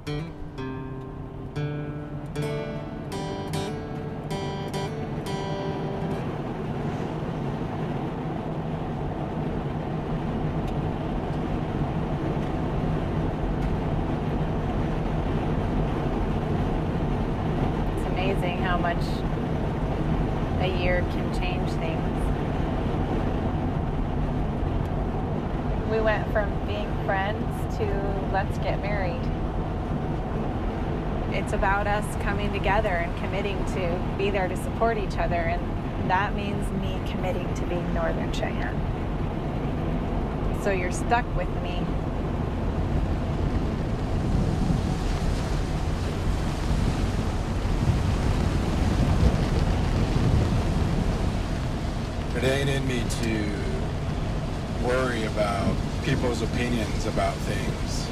Amazing how much a year can change things. We went from being friends to let's get married. It's about us coming together and committing to be there to support each other, and that means me committing to being Northern Cheyenne. So you're stuck with me. It ain't in me to worry about people's opinions about things.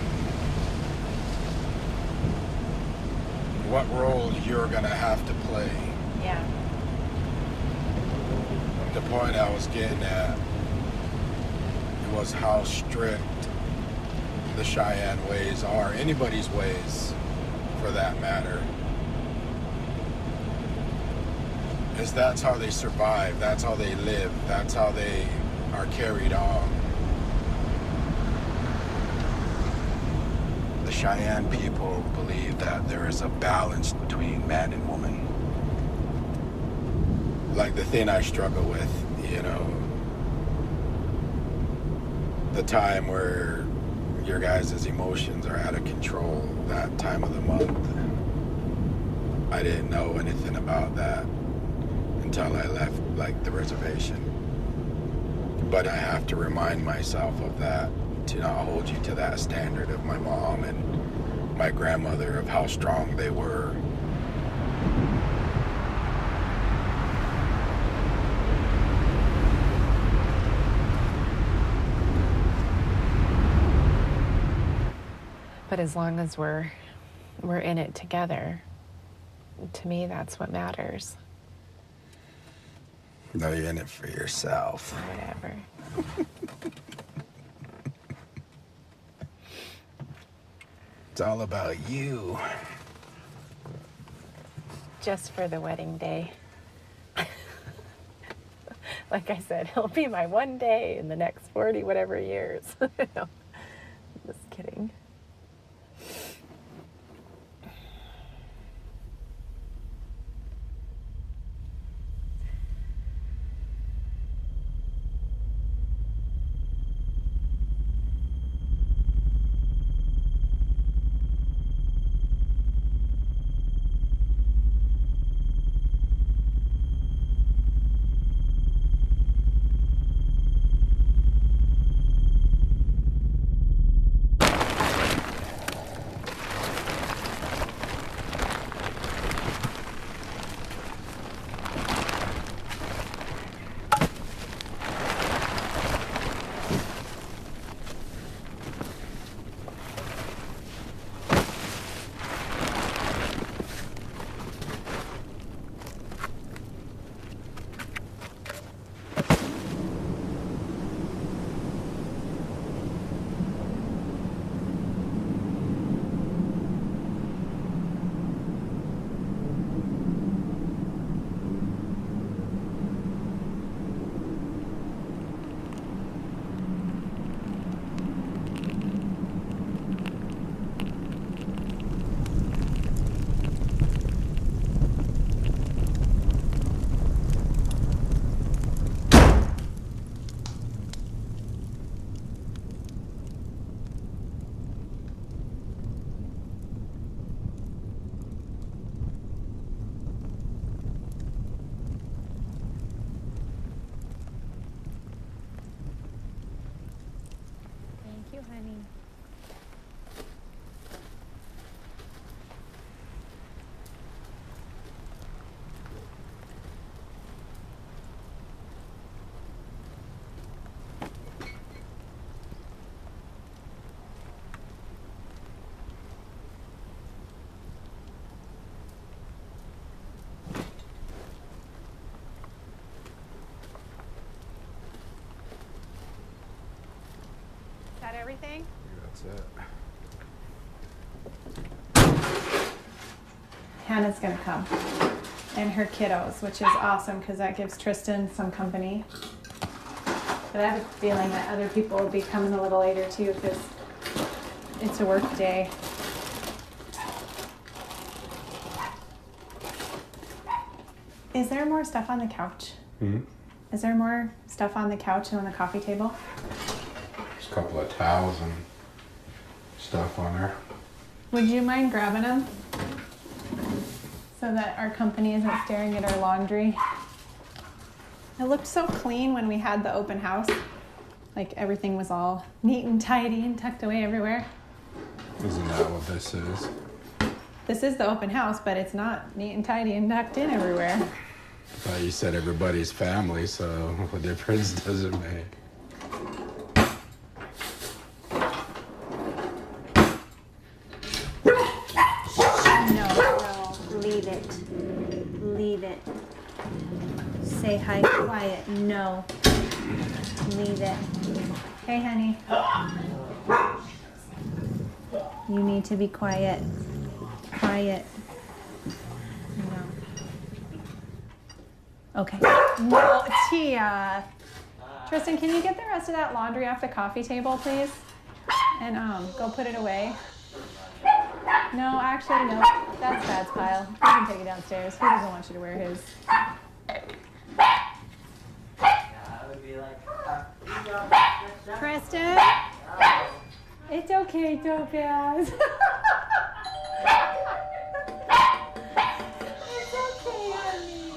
What role you're gonna have to play. Yeah. The point I was getting at was how strict the Cheyenne ways are, anybody's ways for that matter. Is that's how they survive, that's how they live, that's how they are carried on. The Cheyenne people believe that there is a balance between man and woman. Like the thing I struggle with, you know, the time where your guys' emotions are out of control, that time of the month. I didn't know anything about that until I left, like, the reservation. But I have to remind myself of that, to not hold you to that standard of my mom and my grandmother, of how strong they were. But as long as we're in it together, to me, that's what matters. No, you're in it for yourself. Whatever. It's all about you. Just for the wedding day. Like I said, it'll be my one day in the next 40 whatever years. No, just kidding. Honey. Is that everything? That's it. Hannah's gonna come. And her kiddos, which is awesome because that gives Tristan some company. But I have a feeling that other people will be coming a little later too because it's a work day. Is there more stuff on the couch? Mm-hmm. Is there more stuff on the couch and on the coffee table? There's a couple of towels and stuff on there. Would you mind grabbing them? So that our company isn't staring at our laundry. It looked so clean when we had the open house. Like everything was all neat and tidy and tucked away everywhere. Isn't that what this is? This is the open house, but it's not neat and tidy and tucked in everywhere. I thought you said everybody's family, so what difference does it make? No, leave it. Leave it. Say hi, quiet. No. Leave it. Hey, honey. You need to be quiet. Quiet. No. Okay. No, Tia. Tristan, can you get the rest of that laundry off the coffee table, please? And go put it away. No, actually, no. That's Dad's pile. You can take it downstairs. He doesn't want you to wear his. Tristan? It's okay, Topaz. It's okay, honey.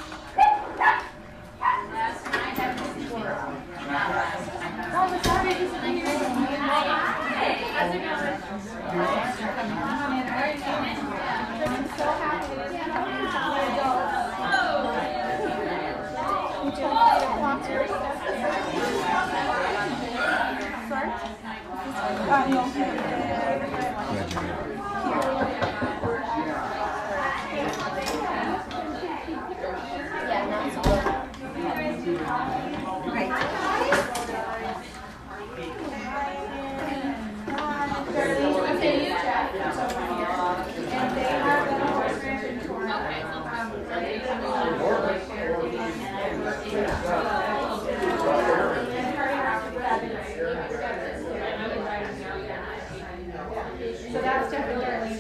So that's definitely,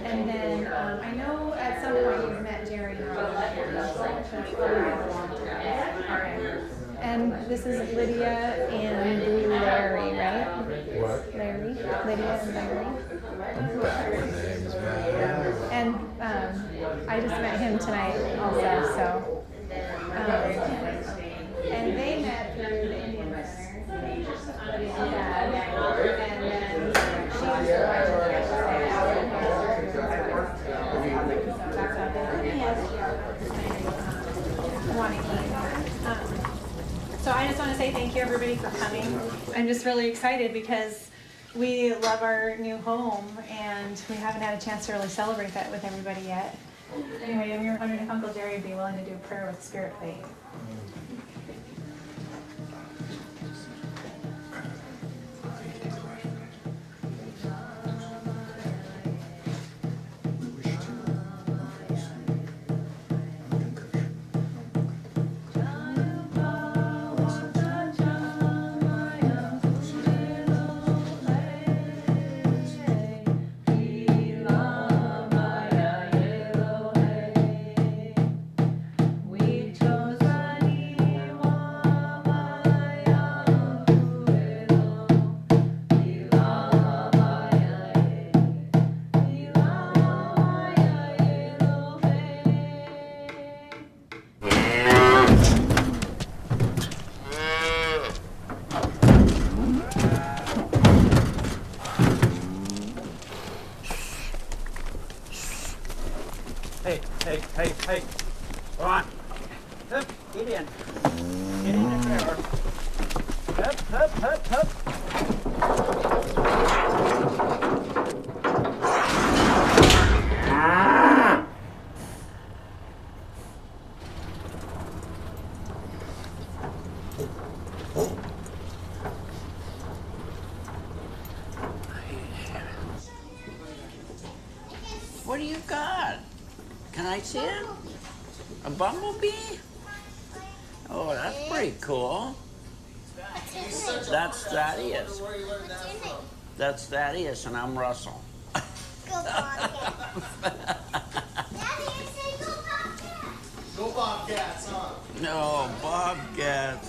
and then I know at some point you've met Jerry. And this is Lydia and Larry, right? What? Larry, Lydia and Larry. I'm bad with names, man. And I just met him tonight also, so. And they met through the Indian Center. And then she was the wife of so I just want to say thank you everybody for coming. I'm just really excited because we love our new home and we haven't had a chance to really celebrate that with everybody yet. Anyway, I'm wondering if Uncle Jerry would be willing to do a prayer with spirit faith. Hey, go on. Hup, get in. Get in there. Hup. What do you got? Can I see it? A bumblebee? Oh, that's pretty cool. That's Thaddeus. That's Thaddeus, and I'm Russell. Go Bobcats. Daddy, I say go Bobcats. Go Bobcats, huh? No, Bobcat.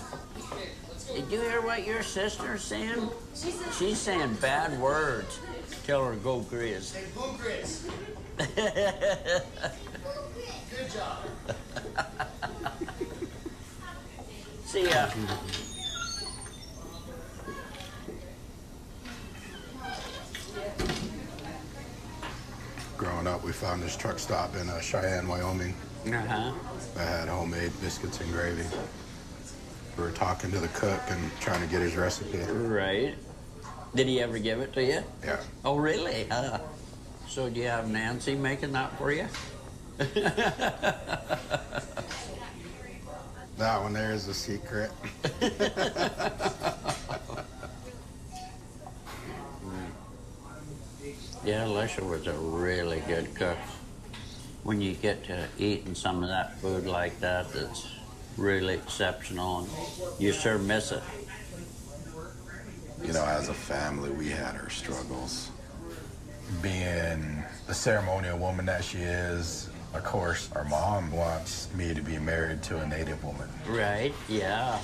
Did you hear what your sister's saying? She's saying bad words. Tell her go Grizz. Say boom Grizz. Good job. See ya. Growing up, we found this truck stop in Cheyenne, Wyoming Uh-huh. that had homemade biscuits and gravy. We were talking to the cook and trying to get his recipe. Right. Did he ever give it to you? Yeah. Oh, really? So do you have Nanci making that for you? That one there is a secret. Yeah, Lesha was a really good cook. When you get to eating some of that food like that, that's really exceptional, and you sure miss it. You know, as a family, we had our struggles. Being the ceremonial woman that she is, of course, our mom wants me to be married to a Native woman. Right, yeah.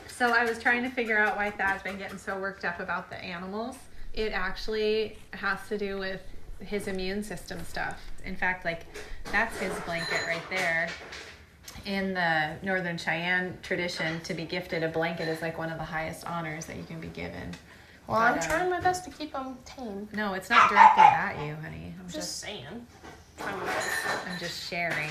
So I was trying to figure out why Thad's been getting so worked up about the animals. It actually has to do with his immune system stuff. In fact, like, that's his blanket right there. In the Northern Cheyenne tradition, to be gifted a blanket is like one of the highest honors that you can be given. Well, But, I'm trying my best to keep them tame. No, it's not directed at you, honey. I'm Just saying. Trying my best. I'm just sharing.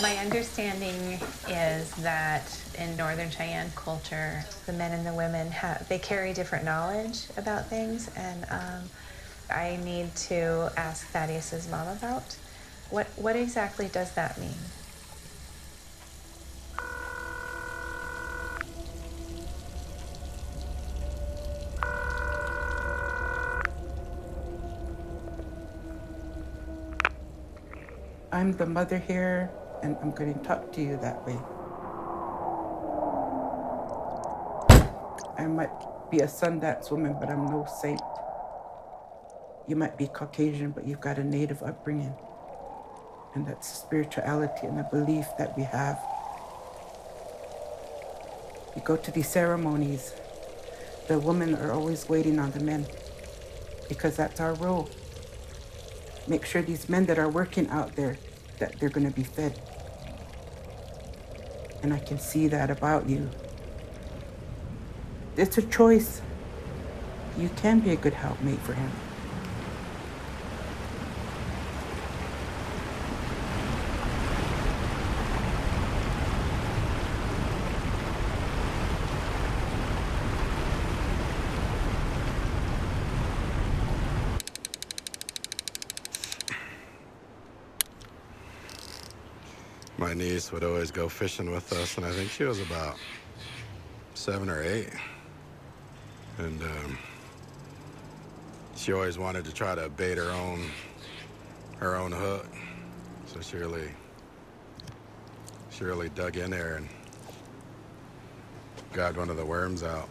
My understanding is that in Northern Cheyenne culture, the men and the women they carry different knowledge about things, and I need to ask Thaddeus's mom about what exactly does that mean? I'm the mother here, and I'm going to talk to you that way. I might be a Sundance woman, but I'm no saint. You might be Caucasian, but you've got a Native upbringing. And that's a spirituality and a belief that we have. You go to these ceremonies, the women are always waiting on the men, because that's our role. Make sure these men that are working out there, that they're going to be fed. And I can see that about you. It's a choice. You can be a good helpmate for him. My niece would always go fishing with us, and I think she was about 7 or 8. And she always wanted to try to bait her own hook. So she really dug in there and grabbed one of the worms out.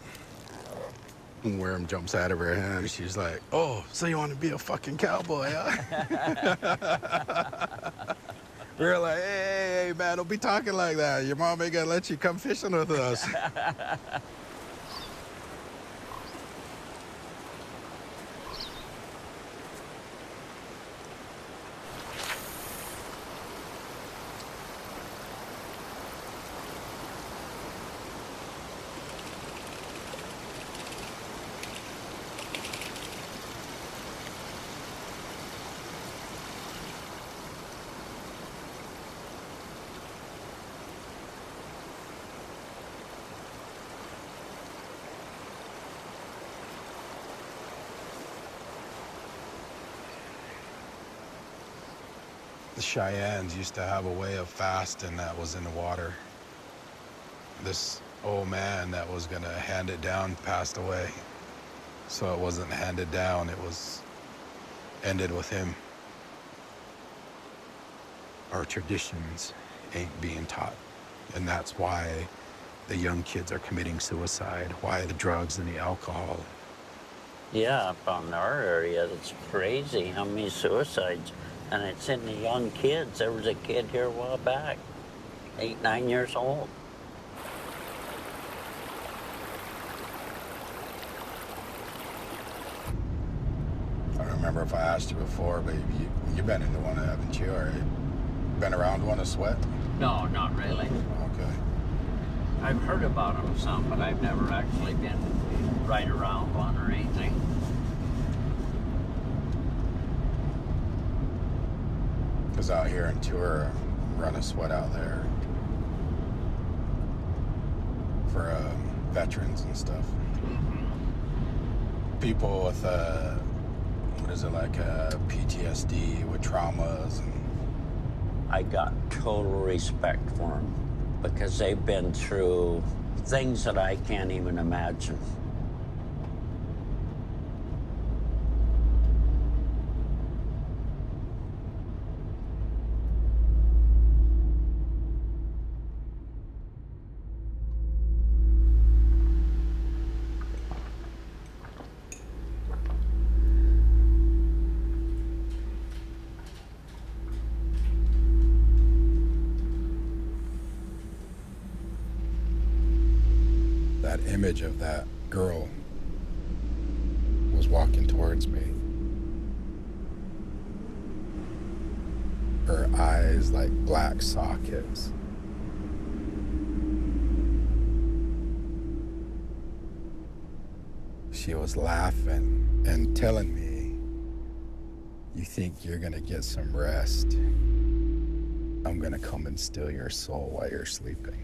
And worm jumps out of her hand. She's like, "Oh, so you want to be a fucking cowboy, huh?" We were like, hey, man, don't be talking like that. Your mom ain't gonna let you come fishing with us. The Cheyennes used to have a way of fasting that was in the water. This old man that was gonna hand it down passed away. So it wasn't handed down, it was ended with him. Our traditions ain't being taught. And that's why the young kids are committing suicide, why the drugs and the alcohol. Yeah, up on our area, it's crazy how many suicides. And it's in the young kids. There was a kid here a while back, 8, 9 years old. I don't remember if I asked you before, but you've been into one, haven't you? Or been around one, a sweat? No, not really. Okay. I've heard about them some, but I've never actually been right around one or anything. Because out here in Tour, run a sweat out there for veterans and stuff. People with what is it, like PTSD with traumas. And I got total respect for them because they've been through things that I can't even imagine. that image of that girl was walking towards me. Her eyes like black sockets. She was laughing and telling me, "You think you're gonna get some rest? I'm gonna come and steal your soul while you're sleeping."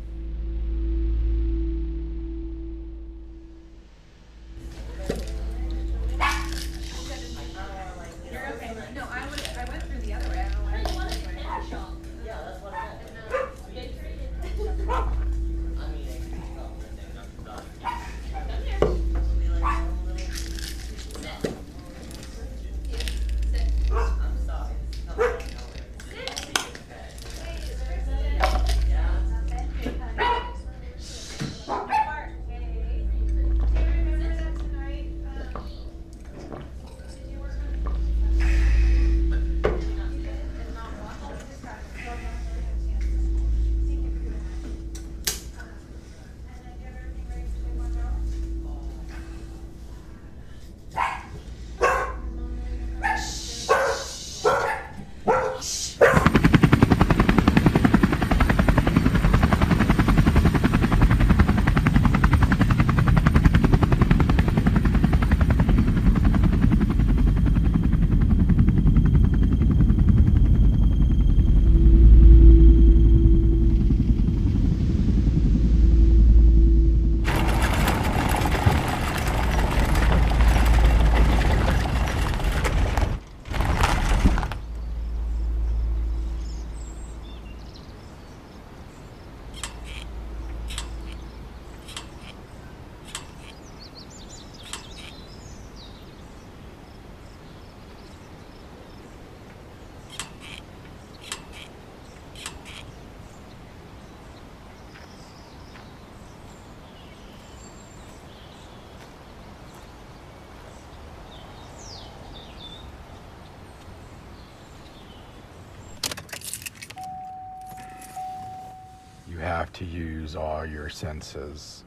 You have to use all your senses.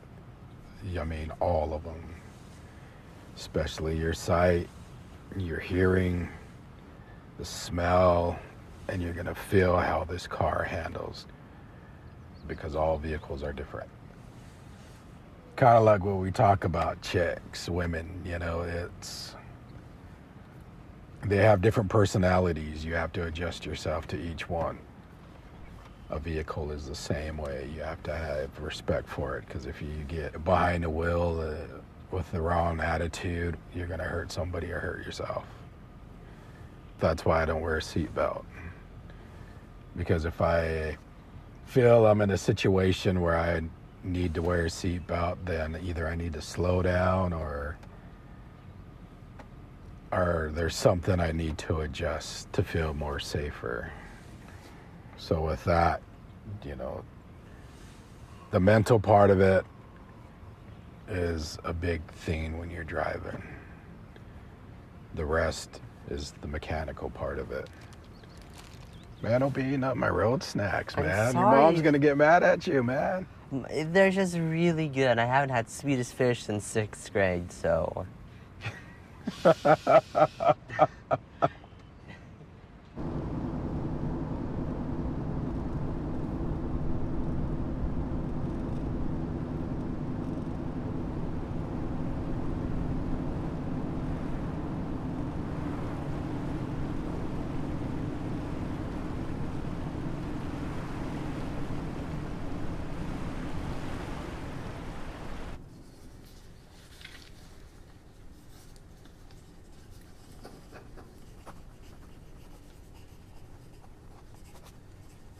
I mean, all of them. Especially your sight, your hearing, the smell, and you're gonna feel how this car handles. Because all vehicles are different. Kind of like when we talk about chicks, women, you know, they have different personalities. You have to adjust yourself to each one. A vehicle is the same way. You have to have respect for it, because if you get behind the wheel with the wrong attitude, you're gonna hurt somebody or hurt yourself. That's why I don't wear a seatbelt. Because if I feel I'm in a situation where I need to wear a seatbelt, then either I need to slow down or there's something I need to adjust to feel more safer. So with that, you know, the mental part of it is a big thing when you're driving. The rest is the mechanical part of it. Man, don't be eating up my road snacks, I'm man. Your sorry. mom's gonna get mad at you, man. They're just really good. I haven't had Swedish fish since 6th grade, so.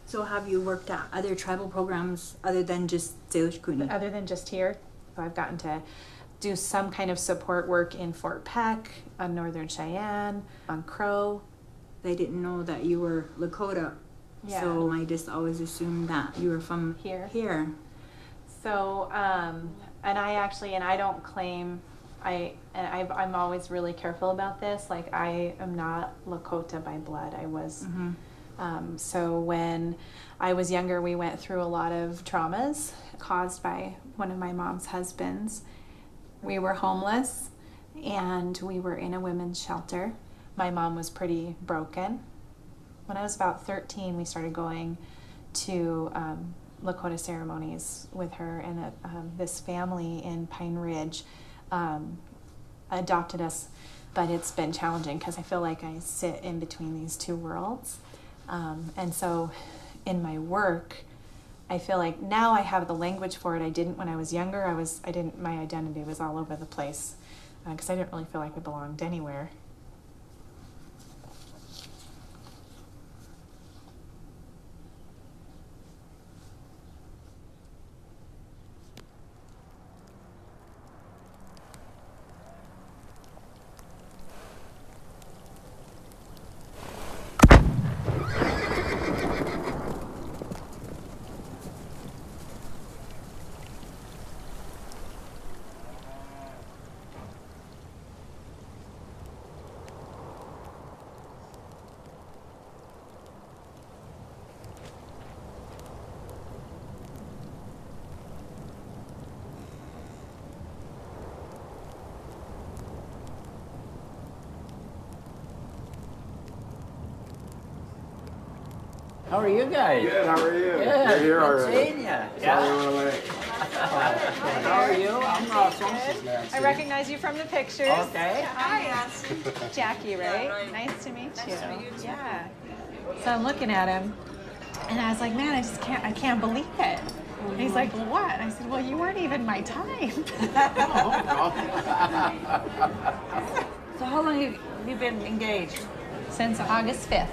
So have you worked at other tribal programs other than just Salish Kootenai? Other than just here, so I've gotten to do some kind of support work in Fort Peck, on Northern Cheyenne, on Crow. They didn't know that you were Lakota. Yeah. So I just always assumed that you were from Here. Here. So, and I don't claim, I'm always really careful about this. Like, I am not Lakota by blood. I was, so when I was younger, we went through a lot of traumas caused by one of my mom's husbands. We were homeless and we were in a women's shelter. My mom was pretty broken. When I was about 13, we started going to Lakota ceremonies with her, and this family in Pine Ridge adopted us, but it's been challenging because I feel like I sit in between these two worlds. And so in my work, I feel like now I have the language for it. I didn't when I was younger. My identity was all over the place because I didn't really feel like I belonged anywhere. How are you guys? Good, how are you? Good. You're here already. Seeing ya. Sorry we're late. How are you? I'm Nanci. I recognize you from the pictures. Okay. Hi, Jackie, right? Nice to meet you. Yeah. So I'm looking at him, and I was like, man, I can't believe it. And he's like, well, what? And I said, well, you weren't even my time. So how long have you been engaged? Since August 5th,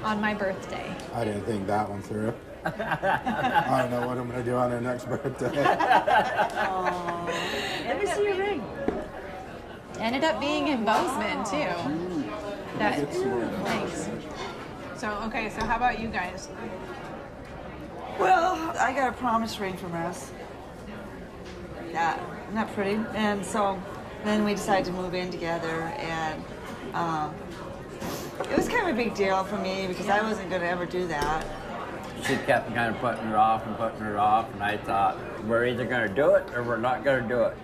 on my birthday. I didn't think that one through. I don't know what I'm gonna do on her next birthday. Let me see your ring. Ended up being in Bozeman, too. Thanks. So, okay, so how about you guys? Well, I got a promise ring from Russ. Yeah, isn't that pretty? And so then we decided to move in together, and it was kind of a big deal for me because I wasn't going to ever do that. She kept kind of putting her off, and I thought, we're either going to do it or we're not going to do it.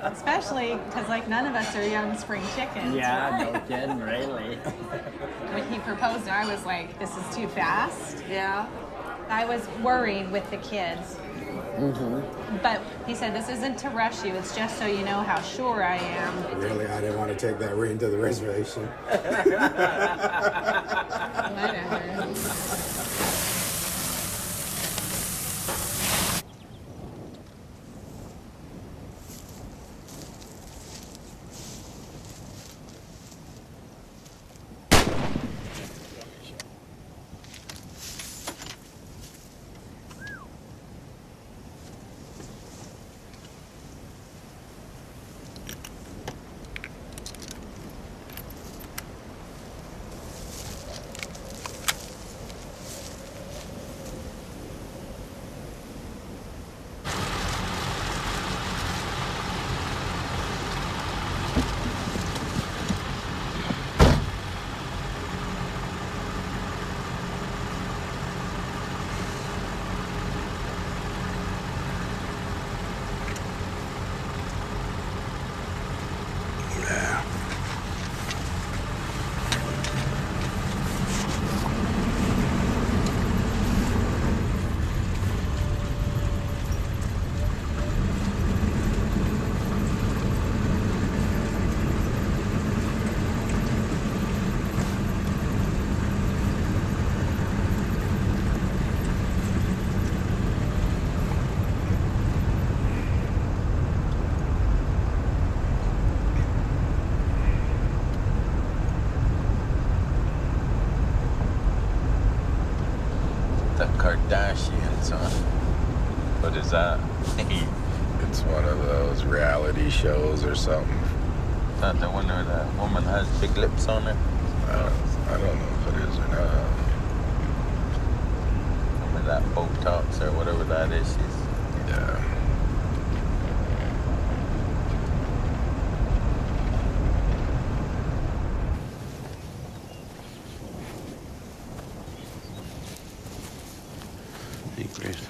Especially because, like, none of us are young spring chickens. Yeah, no kidding, really. When he proposed, I was like, this is too fast. Yeah. I was worried with the kids. But he said, this isn't to rush you. It's just so you know how sure I am. Really, I didn't want to take that ring to the reservation. Whatever. Kardashians, huh? What is that? It's one of those reality shows or something. Not the one where that woman has big lips on her? I don't know if it is or not. With that Botox or whatever that is, Yeah. Hey, Grace.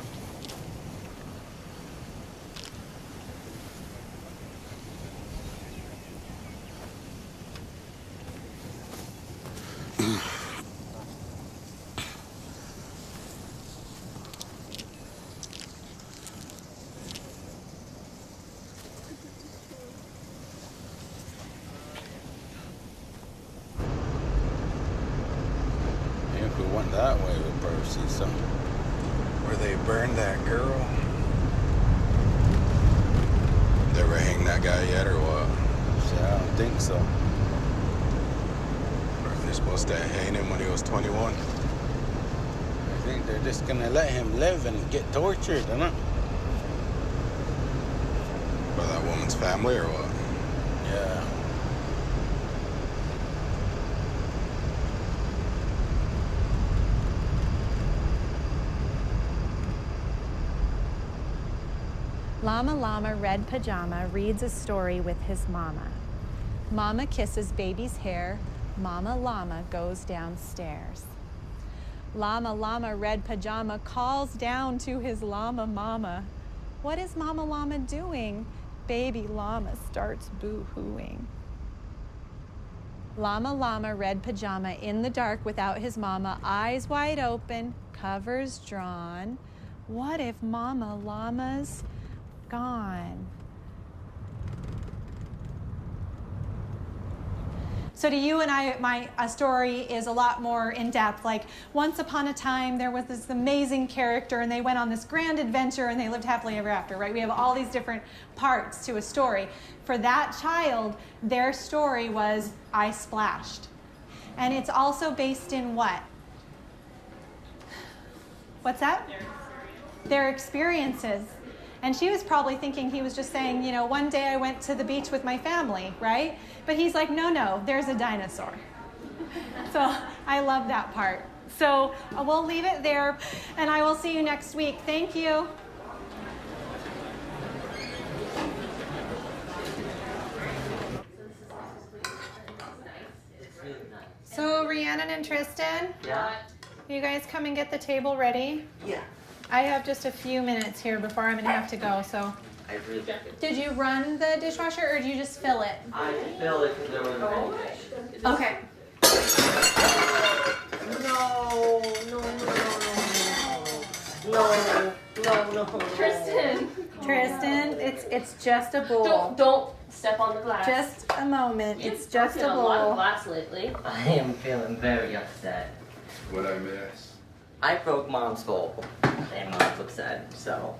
If we went that way with Percy, so Where they burned that girl. They ever hang that guy yet or what? yeah, I don't think so. Or are they supposed to hang him when he was 21? I think they're just gonna let him live and get tortured, huh? By that woman's family or what? Yeah. Llama Llama Red Pajama reads a story with his mama. Mama kisses baby's hair. Mama Llama goes downstairs. Llama Llama Red Pajama calls down to his llama mama. What is Mama Llama doing? Baby llama starts boo-hooing. Llama Llama Red Pajama in the dark without his mama, eyes wide open, covers drawn. What if Mama Llama's gone? So to you and I, my story is a lot more in depth. Like, once upon a time, there was this amazing character, and they went on this grand adventure, and they lived happily ever after, right? We have all these different parts to a story. For that child, their story was, I splashed. And it's also based in what? What's that? Their experiences. And she was probably thinking he was just saying, you know, one day I went to the beach with my family, right? But he's like, no, there's a dinosaur. So I love that part. So we'll leave it there, and I will see you next week. Thank you. So Rhiannon and Tristan, you guys come and get the table ready? Yeah. I have just a few minutes here before I'm gonna have to go, so. Did you run the dishwasher or did you just fill it? I did fill it because there was a dish. Okay. No. Tristan, it's just a bowl. Don't step on the glass. Just a moment. You've It's just a broken a lot of bowl. glass lately. I am feeling very upset. What'd I miss? I broke Mom's bowl, and Mom's upset, so.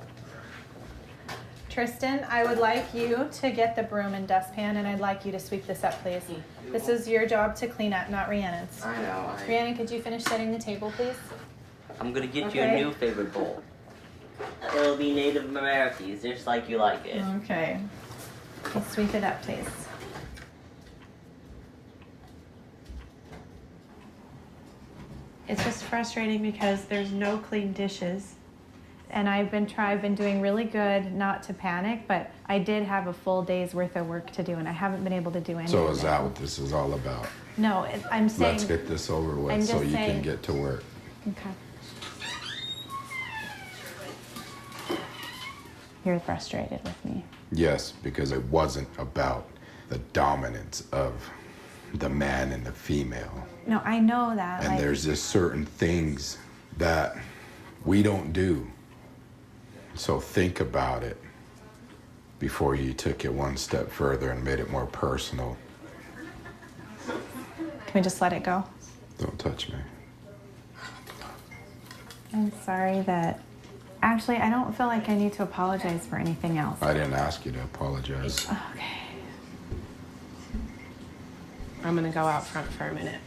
Tristan, I would like you to get the broom and dustpan, and I'd like you to sweep this up, please. This is your job to clean up, not Rhiannon's. I know. Rhiannon, could you finish setting the table, please? I'm gonna get you Okay. a new favorite bowl. It'll be Native Americans, just like you like it. Okay. Okay, sweep it up, please. It's just frustrating because there's no clean dishes. And I've been doing really good not to panic, but I did have a full day's worth of work to do, and I haven't been able to do anything. So is that what this is all about? No, I'm saying. Let's get this over with I'm so just you saying- can get to work. Okay. You're frustrated with me. Yes, because it wasn't about the dominance of the man and the female. No, I know that. And there's just certain things that we don't do. So think about it before you took it one step further and made it more personal. Can we just let it go? Don't touch me. I'm sorry that. Actually, I don't feel like I need to apologize for anything else. I didn't ask you to apologize. Okay. I'm gonna go out front for a minute.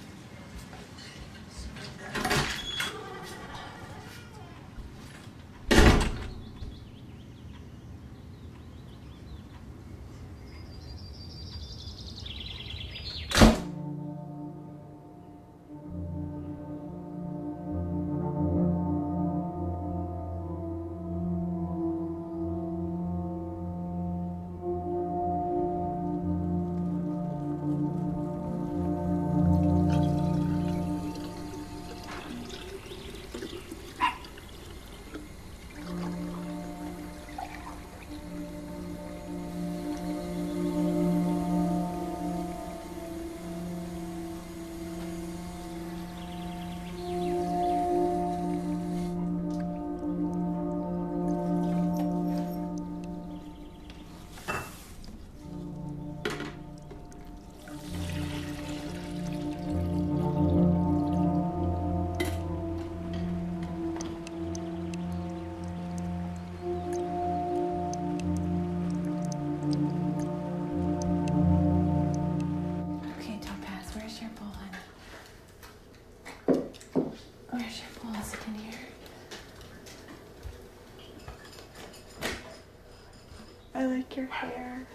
hair.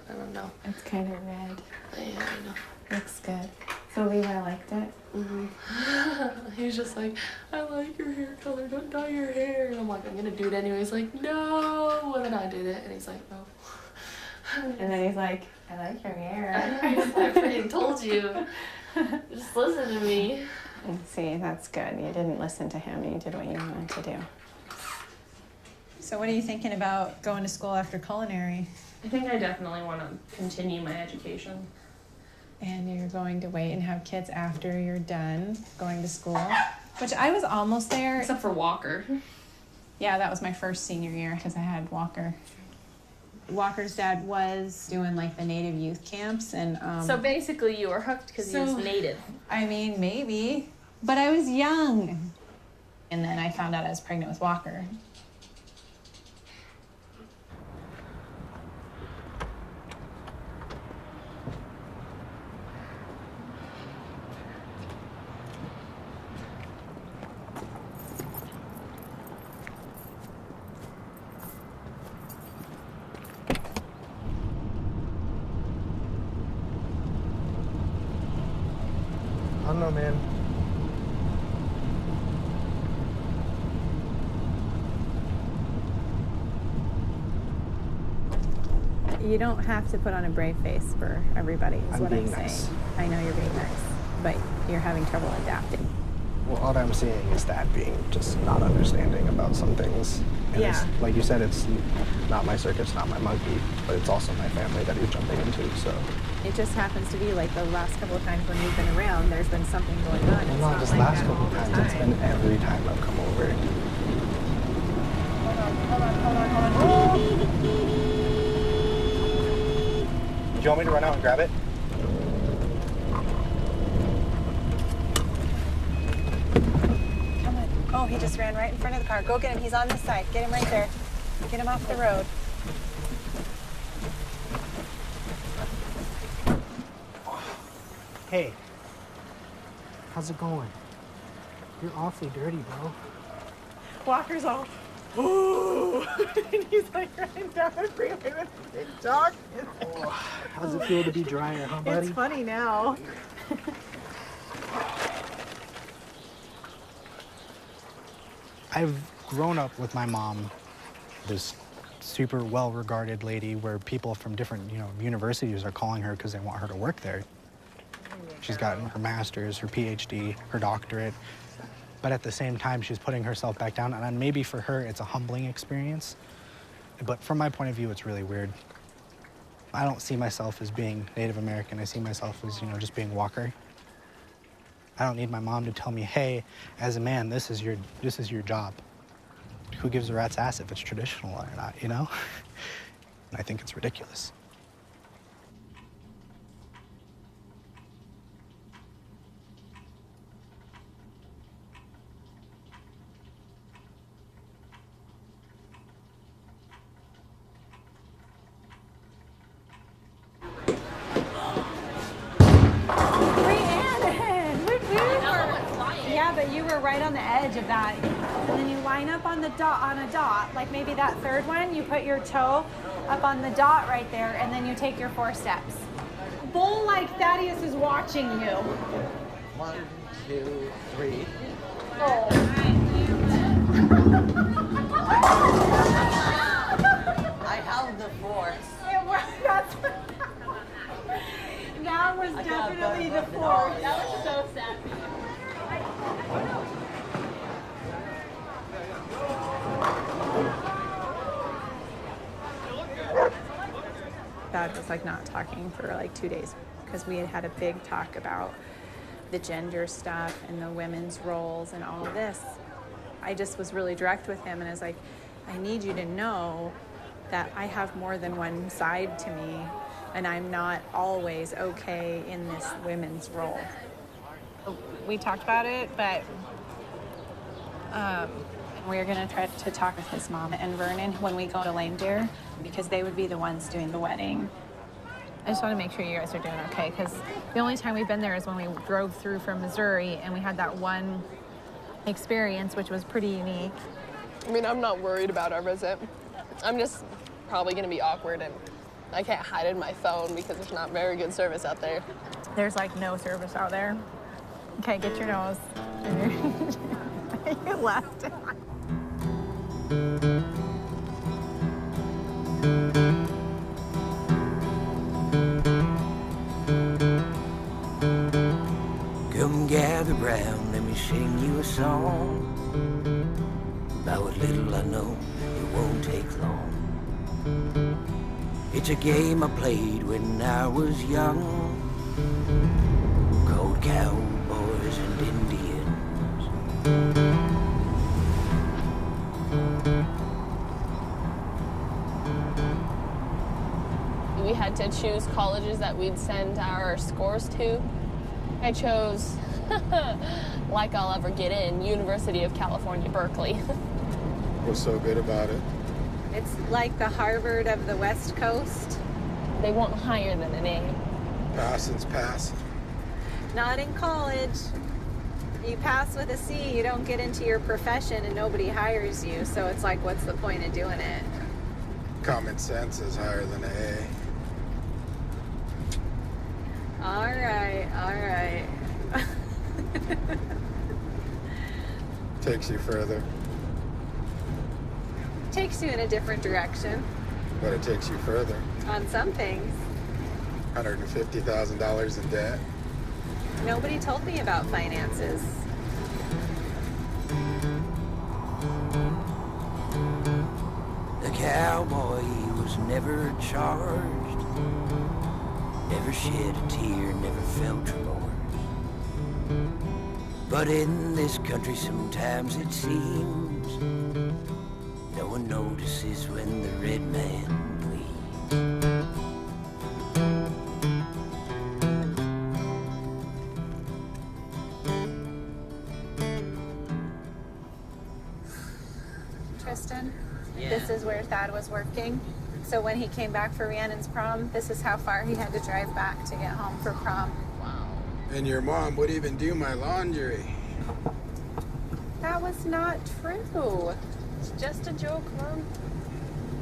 I don't know. It's kind of red. Yeah, I know. Looks good. So Levi liked it. He was just like, I like your hair color, don't dye your hair. And I'm like, I'm gonna do it anyway. He's like, no. And then I did it, and he's like, no. And then he's like, I like your hair. I freaking told you. Just listen to me. See, that's good. You didn't listen to him. You did what you wanted to do. So what are you thinking about going to school after culinary? I think I definitely want to continue my education. And you're going to wait and have kids after you're done going to school? Which I was almost there. Except for Walker. Yeah, that was my first senior year because I had Walker. Walker's dad was doing like the native youth camps and So basically you were hooked because he was native. I mean, maybe. But I was young. And then I found out I was pregnant with Walker. I don't know, man. You don't have to put on a brave face for everybody, is I'm what being I'm saying. nice. I know you're being nice, but you're having trouble adapting. Well, all I'm seeing is Dad being just not understanding about some things. And Yeah. it's, like you said, it's not my circus, not my monkey, but it's also my family that he's jumping into, so. It just happens to be like the last couple of times when we've been around, there's been something going on. Well, It's not just like last that couple all the times, it's time. been every time I've come over. Do you want me to run out and grab it? Come on. Oh, he just ran right in front of the car. Go get him. He's on this side. Get him right there. Get him off the road. Hey, how's it going? You're awfully dirty, bro. Walker's off. Ooh. And he's like running down the freeway with a big dog. How's it feel to be drier, huh, buddy? It's funny now. I've grown up with my mom, this super well-regarded lady where people from different, universities are calling her because they want her to work there. She's gotten her master's, her PhD, her doctorate, but at the same time, she's putting herself back down, and maybe for her, it's a humbling experience, but from my point of view, it's really weird. I don't see myself as being Native American. I see myself as, just being Walker. I don't need my mom to tell me, hey, as a man, this is your job. Who gives a rat's ass if it's traditional or not, And I think it's ridiculous. Yeah, but you were right on the edge of that. And then you line up on the dot, on a dot, like maybe that third one, you put your toe up on the dot right there, and then you take your 4 steps. Bowl like Thaddeus is watching you. 1, 2, 3. I held the 4. That was definitely the 4. That was so sad. Dad was like not talking for like 2 days because we had had a big talk about the gender stuff and the women's roles and all of this. I just was really direct with him and I was like, I need you to know that I have more than one side to me and I'm not always okay in this women's role. We talked about it, but we're gonna try to talk with his mom and Vernon when we go to Lame Deer because they would be the ones doing the wedding. I just want to make sure you guys are doing okay because the only time we've been there is when we drove through from Missouri and we had that one experience which was pretty unique. I mean, I'm not worried about our visit. I'm just probably gonna be awkward and I can't hide in my phone because there's not very good service out there. There's like no service out there. Okay, get your nose. You left it. Come gather round, let me sing you a song. About what little I know, it won't take long. It's a game I played when I was young, called Cowboys and Indians. We had to choose colleges that we'd send our scores to. I chose, like I'll ever get in, University of California, Berkeley. What's so good about it? It's like the Harvard of the West Coast. They want higher than an A. Passing's passing. Not in college. You pass with a C, you don't get into your profession and nobody hires you. So it's like, what's the point of doing it? Common sense is higher than an A. All right, all right. Takes you further, Takes you in a different direction but it takes you further. on some things. $150,000 in debt. Nobody told me about finances. The cowboy, he was never charged, never shed a tear, never felt remorse. But in this country sometimes it seems no one notices when the red man bleeds. Tristan, Yeah. this is where Thad was working. So when he came back for Rhiannon's prom, this is how far he had to drive back to get home for prom. And your mom would even do my laundry. That was not true. It's just a joke, Mom.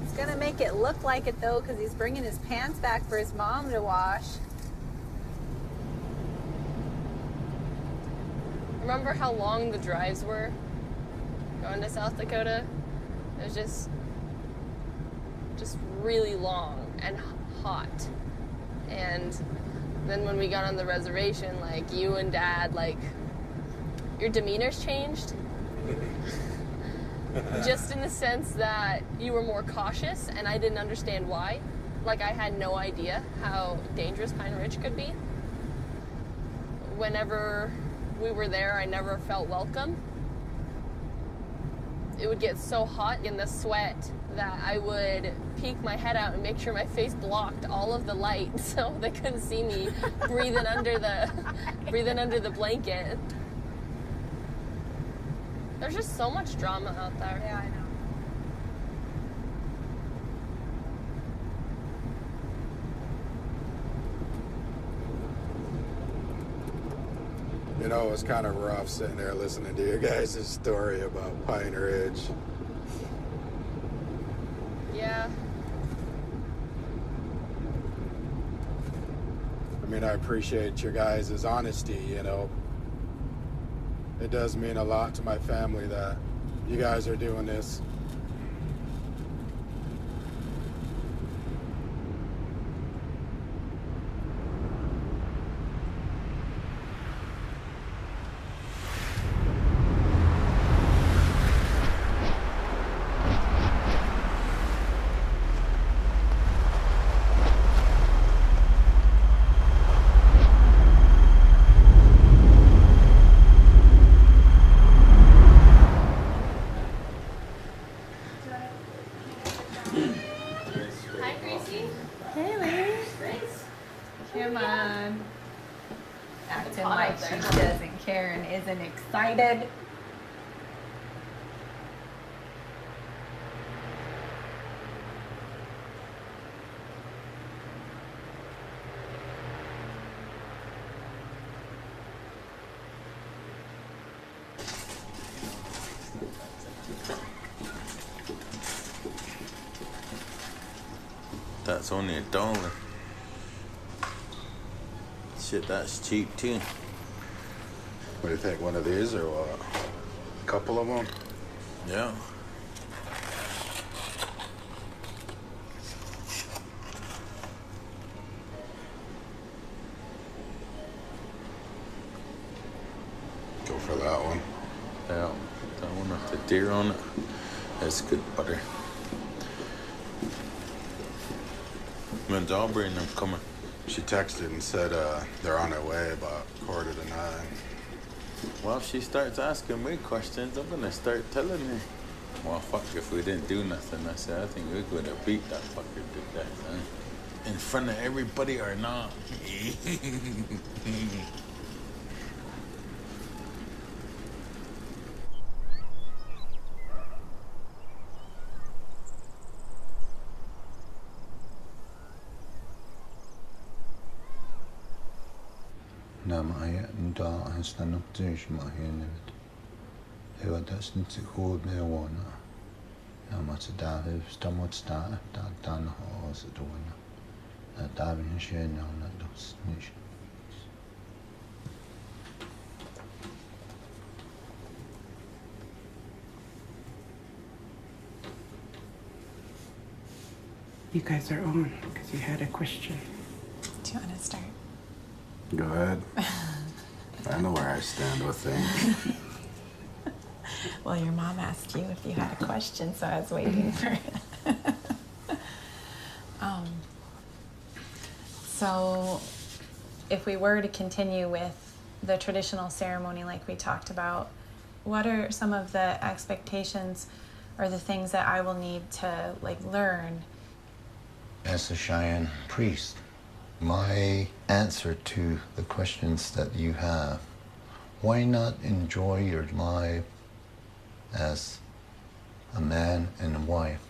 It's gonna make it look like it though, because he's bringing his pants back for his mom to wash. Remember how long the drives were going to South Dakota? It was just really long and hot. And then when we got on the reservation, like, you and Dad, like, your demeanors changed. Just in the sense that you were more cautious, and I didn't understand why. Like, I had no idea how dangerous Pine Ridge could be. Whenever we were there, I never felt welcome. It would get so hot in the sweat that I would peek my head out and make sure my face blocked all of the light so they couldn't see me breathing under the blanket. There's just so much drama out there. Yeah, I know. You know, it was kind of rough sitting there listening to you guys' story about Pine Ridge. Yeah. I mean, I appreciate your guys' honesty, you know. It does mean a lot to my family that you guys are doing this. Hi, Gracie. Hey, lady. Come on. Acting hot like out she there. doesn't care and isn't excited. that's only $1. Shit, that's cheap too. What do you think, one of these or what? A couple of them? Yeah. Go for that one. Yeah, that one with the deer on it. That's good butter. When's Aubrey and them coming? She texted and said they're on their way about 8:45. Well, if she starts asking me questions, I'm gonna start telling her. Well, fuck, if we didn't do nothing, I said, I think we could have beat that fucker to death, huh? In front of everybody or not. Nanci and Thaddeus and Nanci. Who are that's not to hold me one. Nanci and Thaddeus, Thomas Thaddeus, Dan Hawes at one. Thaddeus and Cheyenne and those nations. You guys are on because you had a question. Do you want to start? Go ahead. I know where I stand with things. Well, your mom asked you if you had a question, so I was waiting for it. So, if we were to continue with the traditional ceremony like we talked about, what are some of the expectations or the things that I will need to learn? As a Cheyenne priest, my answer to the questions that you have, why not enjoy your life as a man and a wife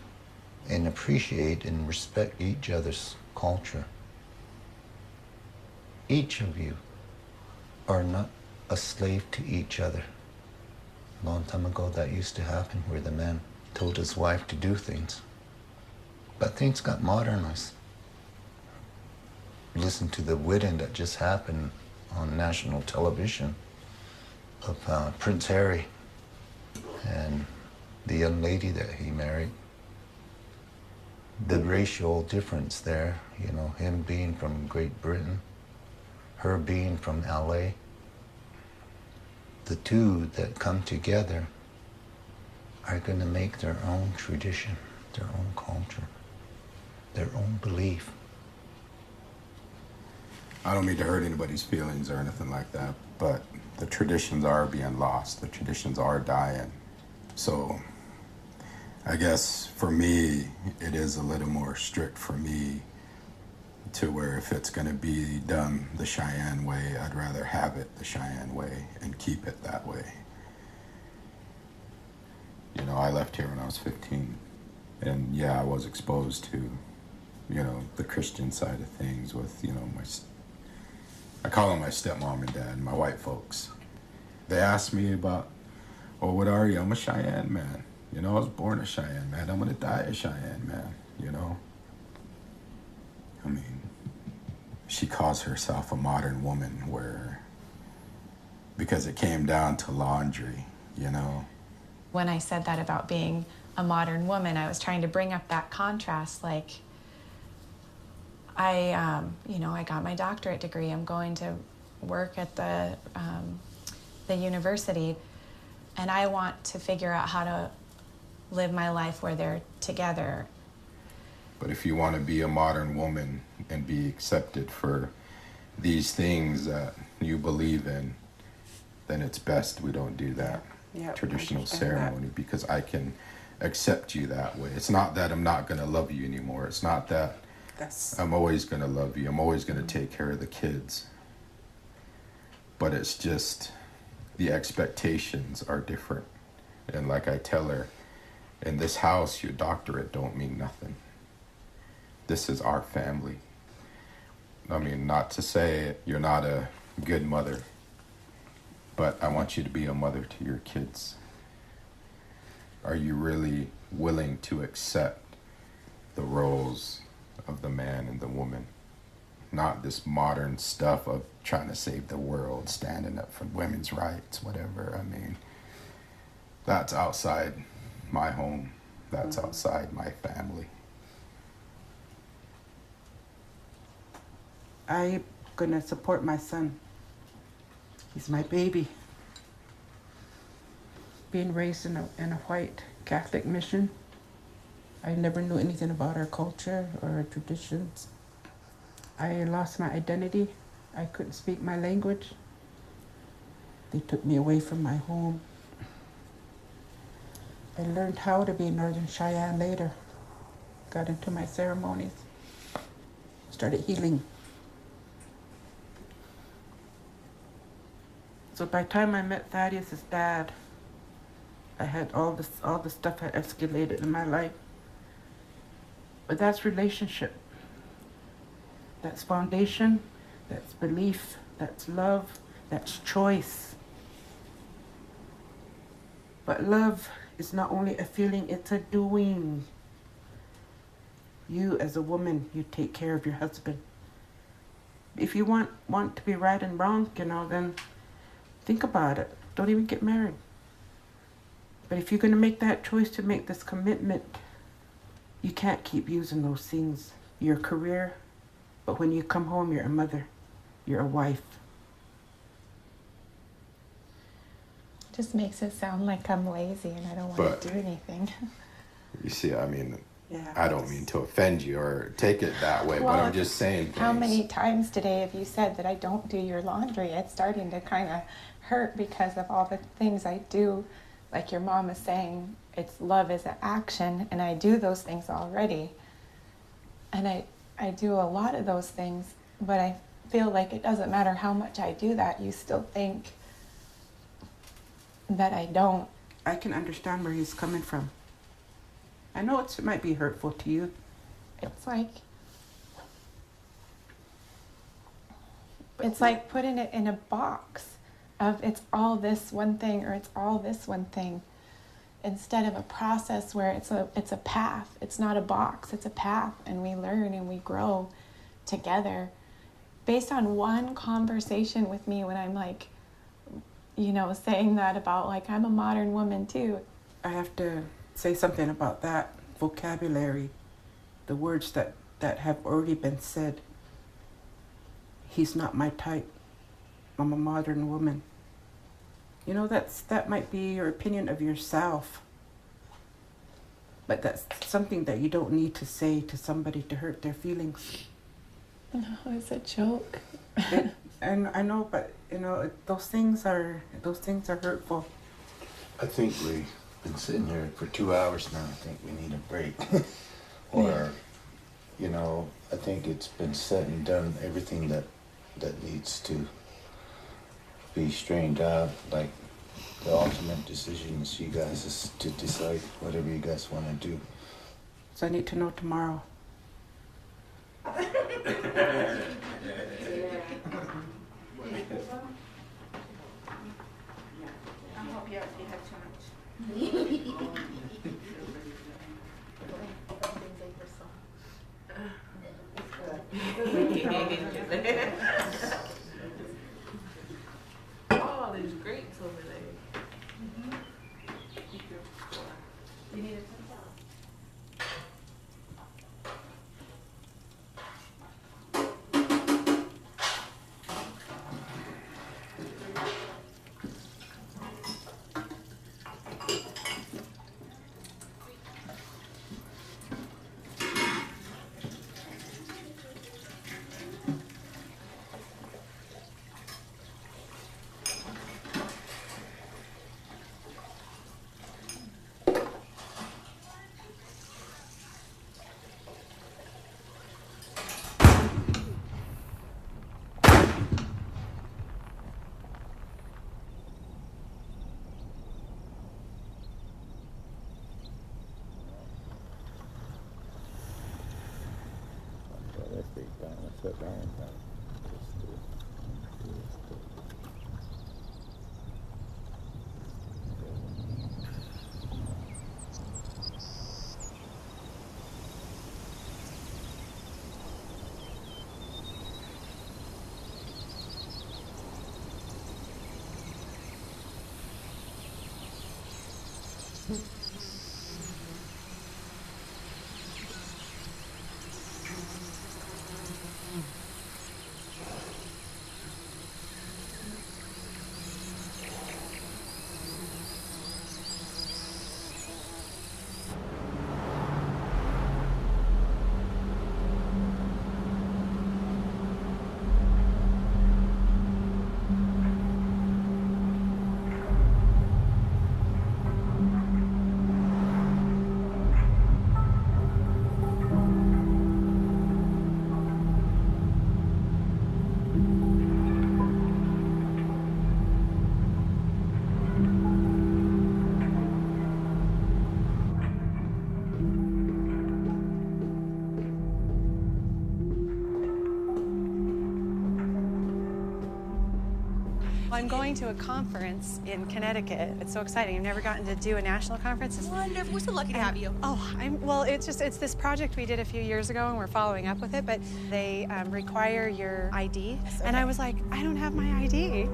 and appreciate and respect each other's culture? Each of you are not a slave to each other. A long time ago that used to happen where the man told his wife to do things. But things got modernized. Listen to the wedding that just happened on national television of Prince Harry and the young lady that he married. The racial difference there, you know, him being from Great Britain, her being from LA. The two that come together are going to make their own tradition, their own culture, their own belief. I don't mean to hurt anybody's feelings or anything like that, but the traditions are being lost. The traditions are dying. So I guess for me, it is a little more strict for me to where if it's going to be done the Cheyenne way, I'd rather have it the Cheyenne way and keep it that way. You know, I left here when I was 15. And yeah, I was exposed to, you know, the Christian side of things with, you know, I call them my stepmom and dad, my white folks. They asked me about, oh, what are you? I'm a Cheyenne man. You know, I was born a Cheyenne man. I'm going to die a Cheyenne man, you know? I mean, she calls herself a modern woman because it came down to laundry, you know? When I said that about being a modern woman, I was trying to bring up that contrast, I got my doctorate degree. I'm going to work at the university, and I want to figure out how to live my life where they're together. But if you want to be a modern woman and be accepted for these things that you believe in, then it's best we don't do that traditional ceremony because I can accept you that way. It's not that I'm not going to love you anymore. It's not that I'm always going to love you. I'm always going to take care of the kids. But it's just the expectations are different. And like I tell her, in this house, your doctorate don't mean nothing. This is our family. I mean, not to say you're not a good mother, but I want you to be a mother to your kids. Are you really willing to accept the roles of the man and the woman, not this modern stuff of trying to save the world, standing up for women's rights, whatever. I mean, that's outside my home. That's outside my family. I'm gonna support my son. He's my baby. Being raised in a white Catholic mission, I never knew anything about our culture or our traditions. I lost my identity. I couldn't speak my language. They took me away from my home. I learned how to be Northern Cheyenne later. Got into my ceremonies. Started healing. So by the time I met Thaddeus' dad, I had all the stuff had escalated in my life. But that's relationship. That's foundation, that's belief, that's love, that's choice. But love is not only a feeling, it's a doing. You as a woman, you take care of your husband. If you want to be right and wrong, then think about it. Don't even get married. But if you're going to make that choice to make this commitment, you can't keep using those things. Your career, but when you come home, you're a mother. You're a wife. Just makes it sound like I'm lazy and I don't want to do anything. You see, I mean, Yeah. I don't mean to offend you or take it that way, but I'm just saying How things. many times today have you said that I don't do your laundry? It's starting to kind of hurt because of all the things I do. Like your mom is saying, it's love is an action, and I do those things already. And I do a lot of those things, but I feel like it doesn't matter how much I do that, you still think that I don't. I can understand where he's coming from. I know it might be hurtful to you. It's like putting it in a box of it's all this one thing or it's all this one thing, instead of a process where it's a path. It's not a box, it's a path, and we learn and we grow together based on one conversation with me when I'm like, saying that about like I'm a modern woman too. I have to say something about that vocabulary, the words that have already been said. He's not my type. I'm a modern woman. That might be your opinion of yourself. But that's something that you don't need to say to somebody to hurt their feelings. No, it's a joke. And I know, but those things are hurtful. I think we've been sitting here for 2 hours now. I think we need a break. Or, I think it's been said and done, everything that needs to be strained out. Like, the ultimate decision is you guys is to decide whatever you guys want to do. So I need to know tomorrow. I'll help you out if you have too much. Oh, there's grapes over there. You need a I'm going to a conference in Connecticut. It's so exciting. I've never gotten to do a national conference. Wonderful. We're so lucky to have you. Well, it's this project we did a few years ago, and we're following up with it, but they require your ID. Okay. And I was like, I don't have my ID.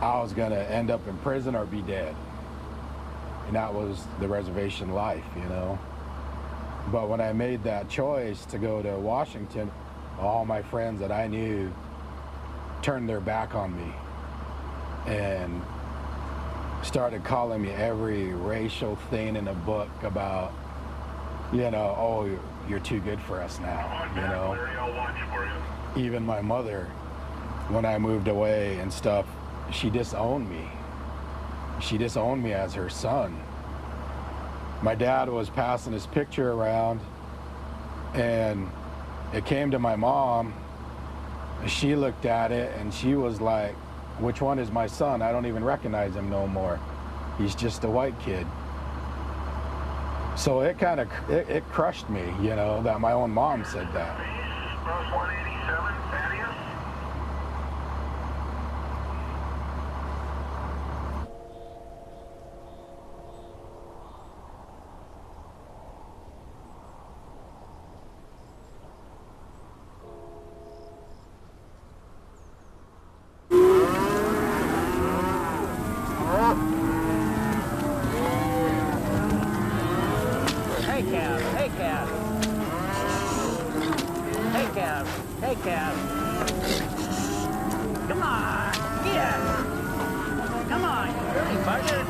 I was gonna end up in prison or be dead. And that was the reservation life, you know. But when I made that choice to go to Washington, all my friends that I knew turned their back on me and started calling me every racial thing in a book about, you know, oh, you're too good for us now, you know. Even my mother, when I moved away and stuff, she disowned me. She disowned me as her son. My dad was passing his picture around, and it came to my mom. She looked at it, and she was like, which one is my son? I don't even recognize him no more. He's just a white kid. So it kind of, it crushed me, you know, that my own mom said that. Bus 187, Thaddeus. Hey, Cab. Come on. Yeah. Come on, you dirty bugger.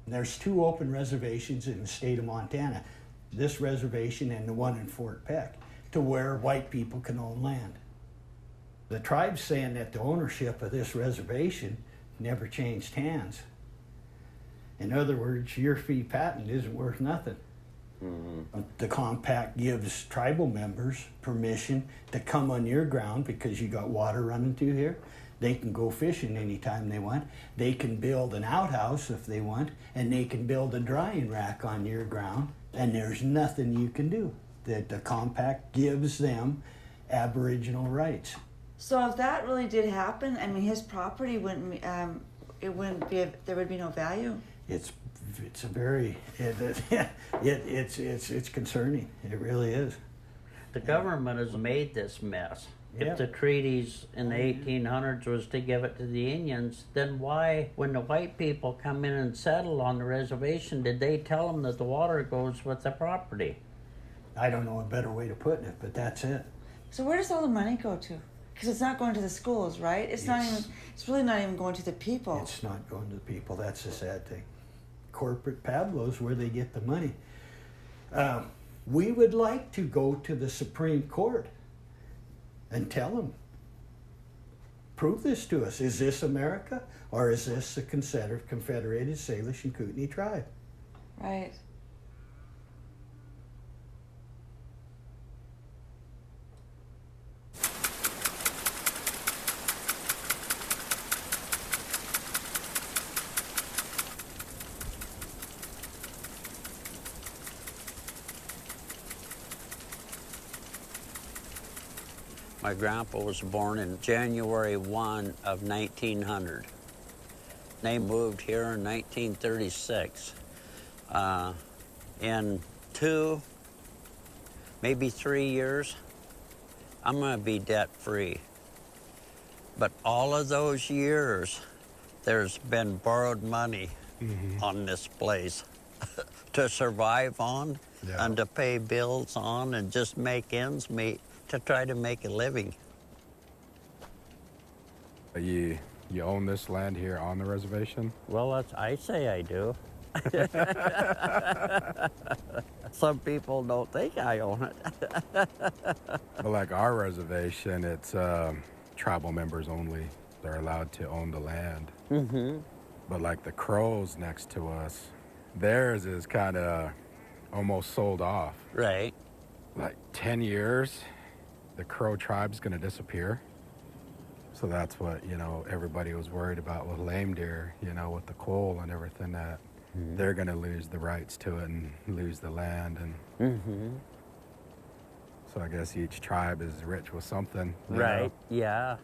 There's 2 open reservations in the state of Montana, this reservation and the one in Fort Peck, to where white people can own land. The tribe's saying that the ownership of this reservation never changed hands. In other words, your fee patent isn't worth nothing. Mm-hmm. The compact gives tribal members permission to come on your ground because you got water running through here. They can go fishing anytime they want. They can build an outhouse if they want, and they can build a drying rack on your ground, and there's nothing you can do. The compact gives them Aboriginal rights. So if that really did happen, I mean, his property wouldn't, it wouldn't be, there would be no value. It's a very, it's concerning. It really is. The government has made this mess. If the treaties in the 1800s was to give it to the Indians, then why, when the white people come in and settle on the reservation, did they tell them that the water goes with the property? I don't know a better way to put it, but that's it. So where does all the money go to? Because it's not going to the schools, right? It's not even, it's really not even going to the people. It's not going to the people. That's the sad thing. Corporate Pablo's where they get the money. We would like to go to the Supreme Court and tell them Prove this to us. Is this America, or is this the Confederated Salish and Kootenai tribe? Right. My grandpa was born in January 1 of 1900. They moved here in 1936. In 2, maybe 3 years, I'm gonna be debt-free. But all of those years, there's been borrowed money on this place to survive on and to pay bills on and just make ends meet, to try to make a living. You own this land here on the reservation? Well, I say I do. Some people don't think I own it. But like our reservation, it's tribal members only. They're allowed to own the land. But like the Crows next to us, theirs is kind of almost sold off. Right. Like 10 years, the Crow tribe's gonna disappear. So that's what, you know, everybody was worried about with lame deer, you know, with the coal and everything, that they're gonna lose the rights to it and lose the land. And so I guess each tribe is rich with something. you Right, know? yeah.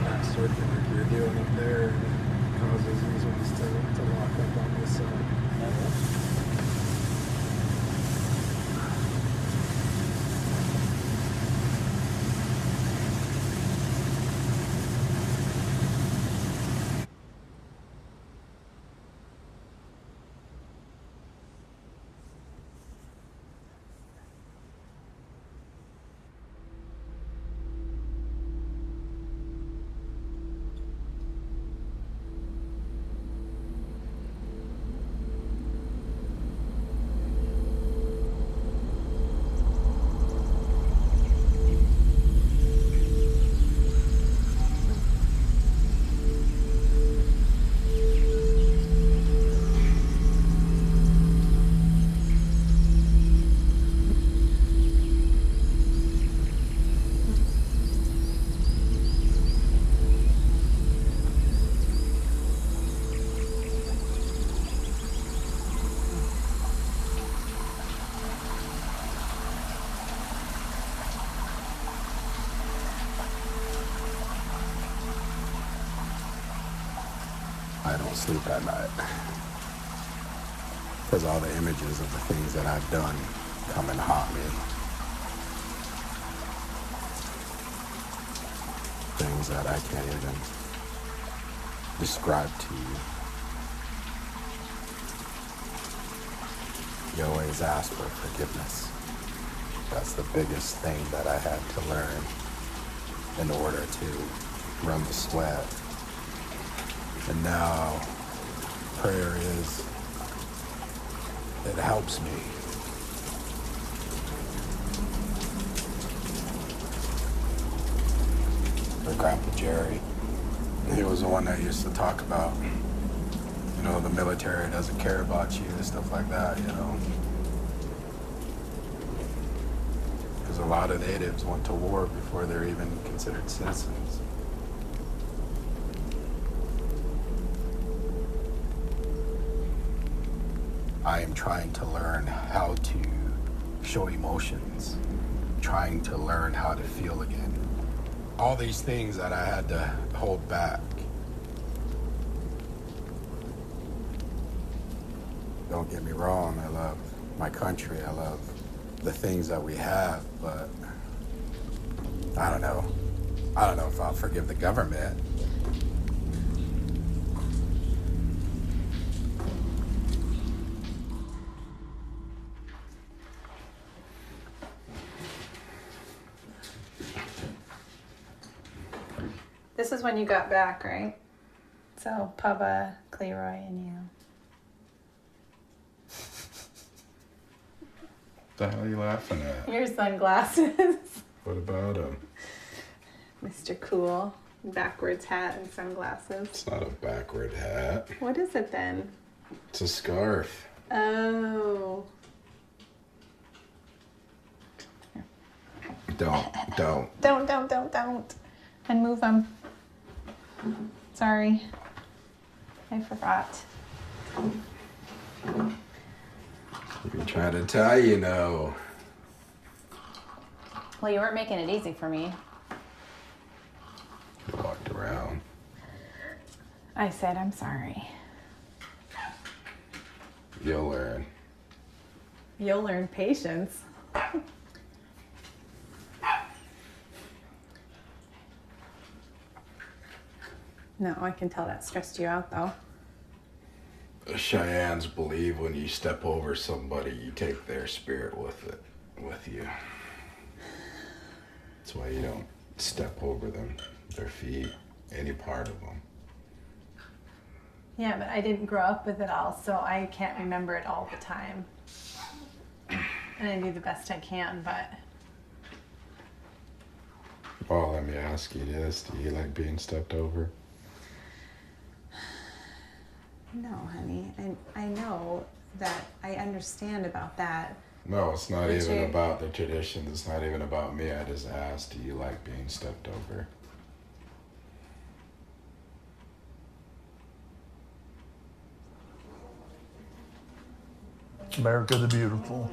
That sort of thing like you're doing up there causes these ones to lock up on this side. I don't sleep at night because all the images of the things that I've done come and haunt me. Things that I can't even describe to you. You always ask for forgiveness. That's the biggest thing that I had to learn in order to run the sweat. And now, prayer it helps me. My Grandpa Jerry, he was the one that used to talk about, you know, the military doesn't care about you and stuff like that, you know. Because a lot of natives went to war before they're even considered citizens. I am trying to learn how to show emotions, trying to learn how to feel again. All these things that I had to hold back. Don't get me wrong, I love my country, I love the things that we have, but I don't know. I don't know if I'll forgive the government. This is when you got back, right? So, Papa, Cleroy, and you. What the hell are you laughing at? Your sunglasses. What about him? Mr. Cool. Backwards hat and sunglasses. It's not a backward hat. What is it then? It's a scarf. Oh. Don't. And move them. Sorry. I forgot. I've been trying to tell you, no. Well, you weren't making it easy for me. You walked around. I said I'm sorry. You'll learn. You'll learn patience. No, I can tell that stressed you out, though. The Cheyennes believe when you step over somebody, you take their spirit with you. That's why you don't step over them, their feet, any part of them. Yeah, but I didn't grow up with it all, so I can't remember it all the time. And I do the best I can, but... Well, let me ask you this. Do you like being stepped over? No, honey. I know that I understand about that. No, it's not But even you- about the traditions. It's not even about me. I just asked, do you like being stepped over? America the Beautiful.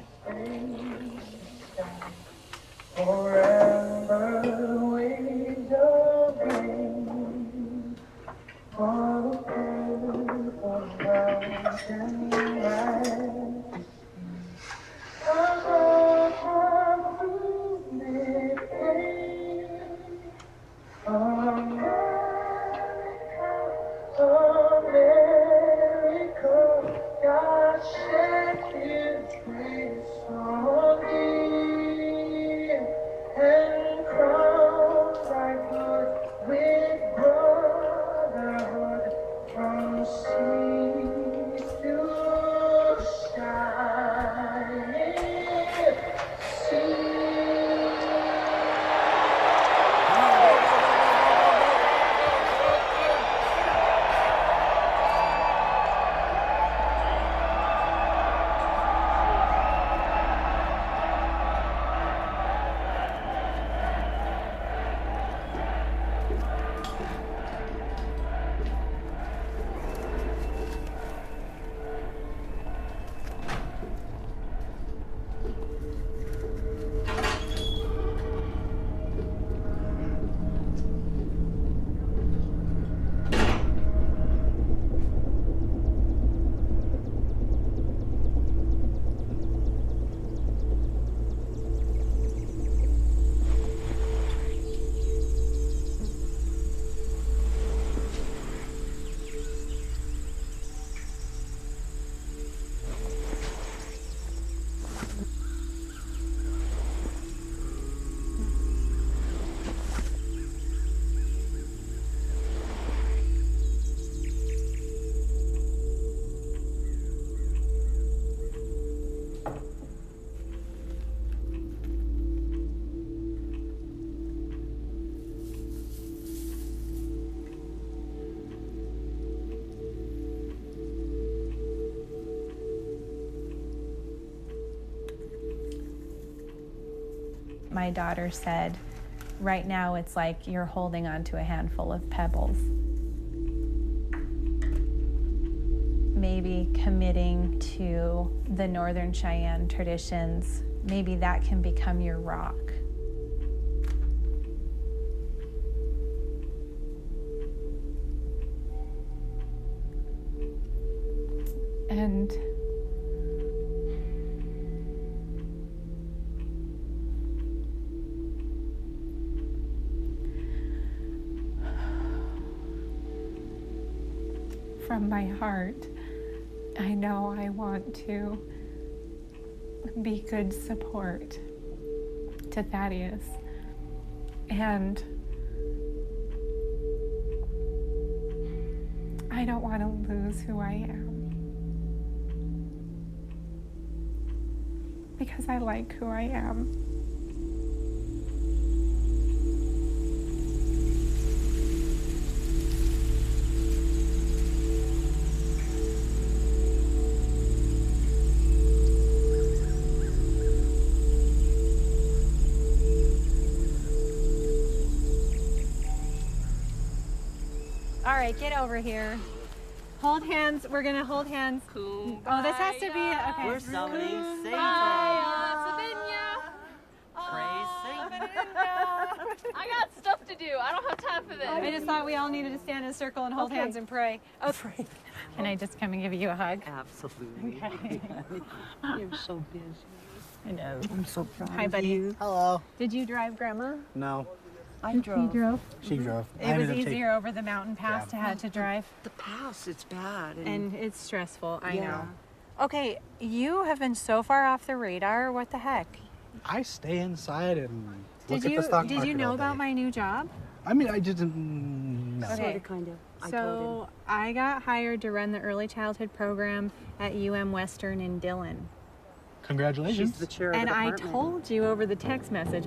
My daughter said, right now it's like you're holding on to a handful of pebbles. Maybe committing to the Northern Cheyenne traditions, maybe that can become your rock. And from my heart, I know I want to be good support to Thaddeus. And I don't want to lose who I am. Because I like who I am. All right, get over here. Hold hands. We're gonna hold hands. Kumbaya. Oh, this has to be okay. We're summoning Satan. I got stuff to do. I don't have time for this. I just thought we all needed to stand in a circle and hold hands and pray. Oh, pray. Can I just come and give you a hug? Absolutely. Okay. You're so busy. I know. I'm so proud Hi, of buddy. you. Hello. Did you drive, Grandma? No. I drove. You drove? She drove. It was easier over the mountain pass to have to drive. The pass, it's bad. And it's stressful, I Yeah. know. Okay, you have been so far off the radar. What the heck? I stay inside and look Did at the stock you market know all about day. my new job? I mean, I didn't. No. Okay. Sort of, kind of. I told So I got hired to run the early childhood program at UM Western in Dillon. Congratulations. She's the chair of And the I department. told you over the text message.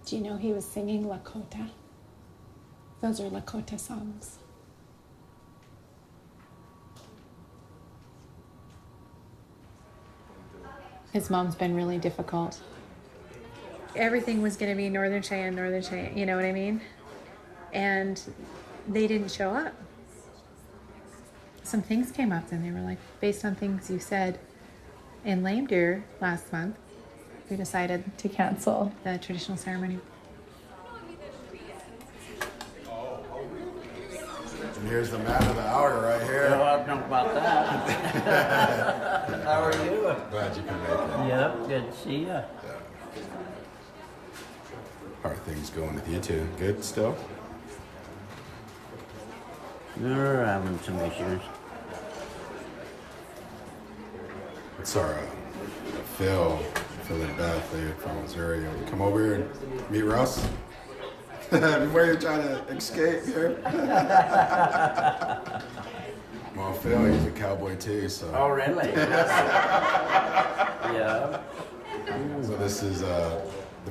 Do you know he was singing Lakota? Those are Lakota songs. His mom's been really difficult. Everything was going to be Northern Cheyenne, you know what I mean? And they didn't show up. Some things came up and they were like, based on things you said in Lame Deer last month, we decided to cancel the traditional ceremony. And here's the man of the hour right here. Well, I don't know about that. How are you? Glad you can make it. Yep, good to see you. How are things going with you two? Good still? We're having some issues. It's our Phil and Beth, they're from Missouri. Come over here and meet Russ. Where you're trying to escape here. Well, Phil, he's a cowboy too, so. Oh, really? Yeah. So this is the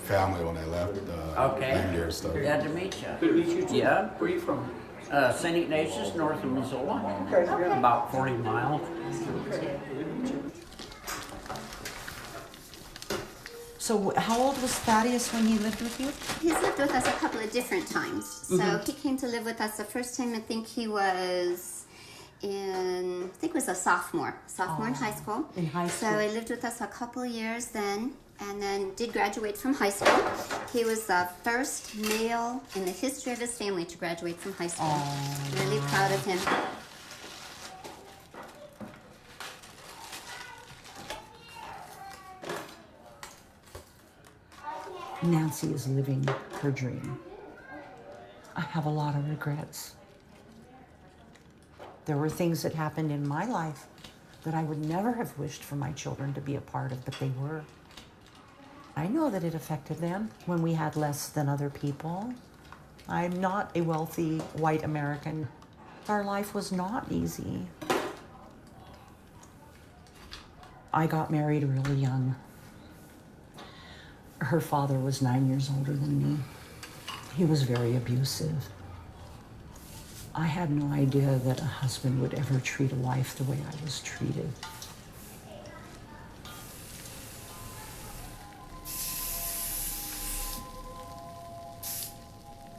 family when they left Okay. Lame stuff. Glad to meet you. Good to meet you too. Yeah. Where are you from? St. Ignatius, north of Missoula. Okay. About 40 miles. So how old was Thaddeus when he lived with you? He's lived with us a couple of different times. So he came to live with us the first time, I think he was in, I think it was a sophomore in high school. In high school. So he lived with us a couple of years then, and then did graduate from high school. He was the first male in the history of his family to graduate from high school. Really proud of him. Nanci is living her dream. I have a lot of regrets. There were things that happened in my life that I would never have wished for my children to be a part of, but they were. I know that it affected them when we had less than other people. I'm not a wealthy white American. Our life was not easy. I got married really young. Her father was 9 years older than me. He was very abusive. I had no idea that a husband would ever treat a wife the way I was treated.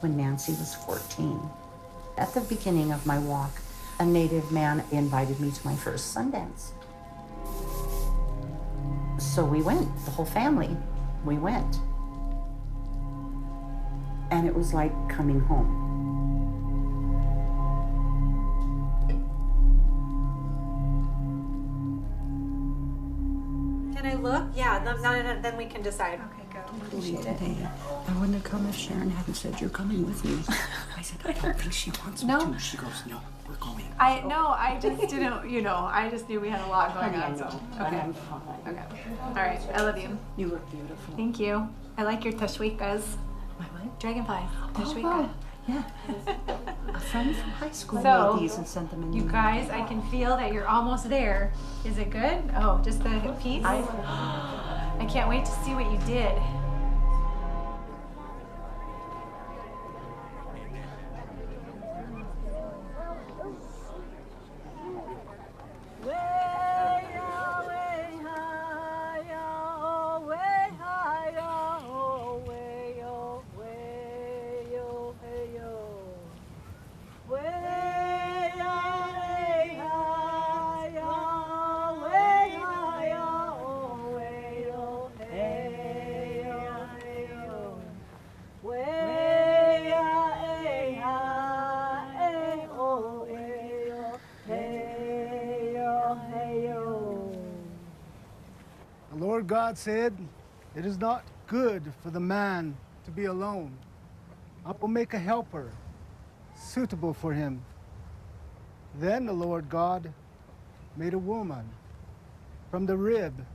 When Nanci was 14, at the beginning of my walk, a native man invited me to my first Sundance. So we went, the whole family, we went. And it was like coming home. Can I look? Yeah, then we can decide. Okay, go. Appreciate it. I wouldn't have come if Sharon hadn't said you're coming with me. I said, I don't think she wants me to. She goes, no, we're going. I just didn't, I just knew we had a lot going on, so. Okay. I'm fine. Okay. All right, I love you. You look beautiful. Thank you. I like your tashwikas. My what? Dragonflies. Tashwika. Oh, yeah. A friend from high school So, made these and sent them in. you guys, I can feel that you're almost there. Is it good? Oh, just the piece? I can't wait to see what you did. The Lord God said, "It is not good for the man to be alone. I will make a helper suitable for him." Then the Lord God made a woman from the rib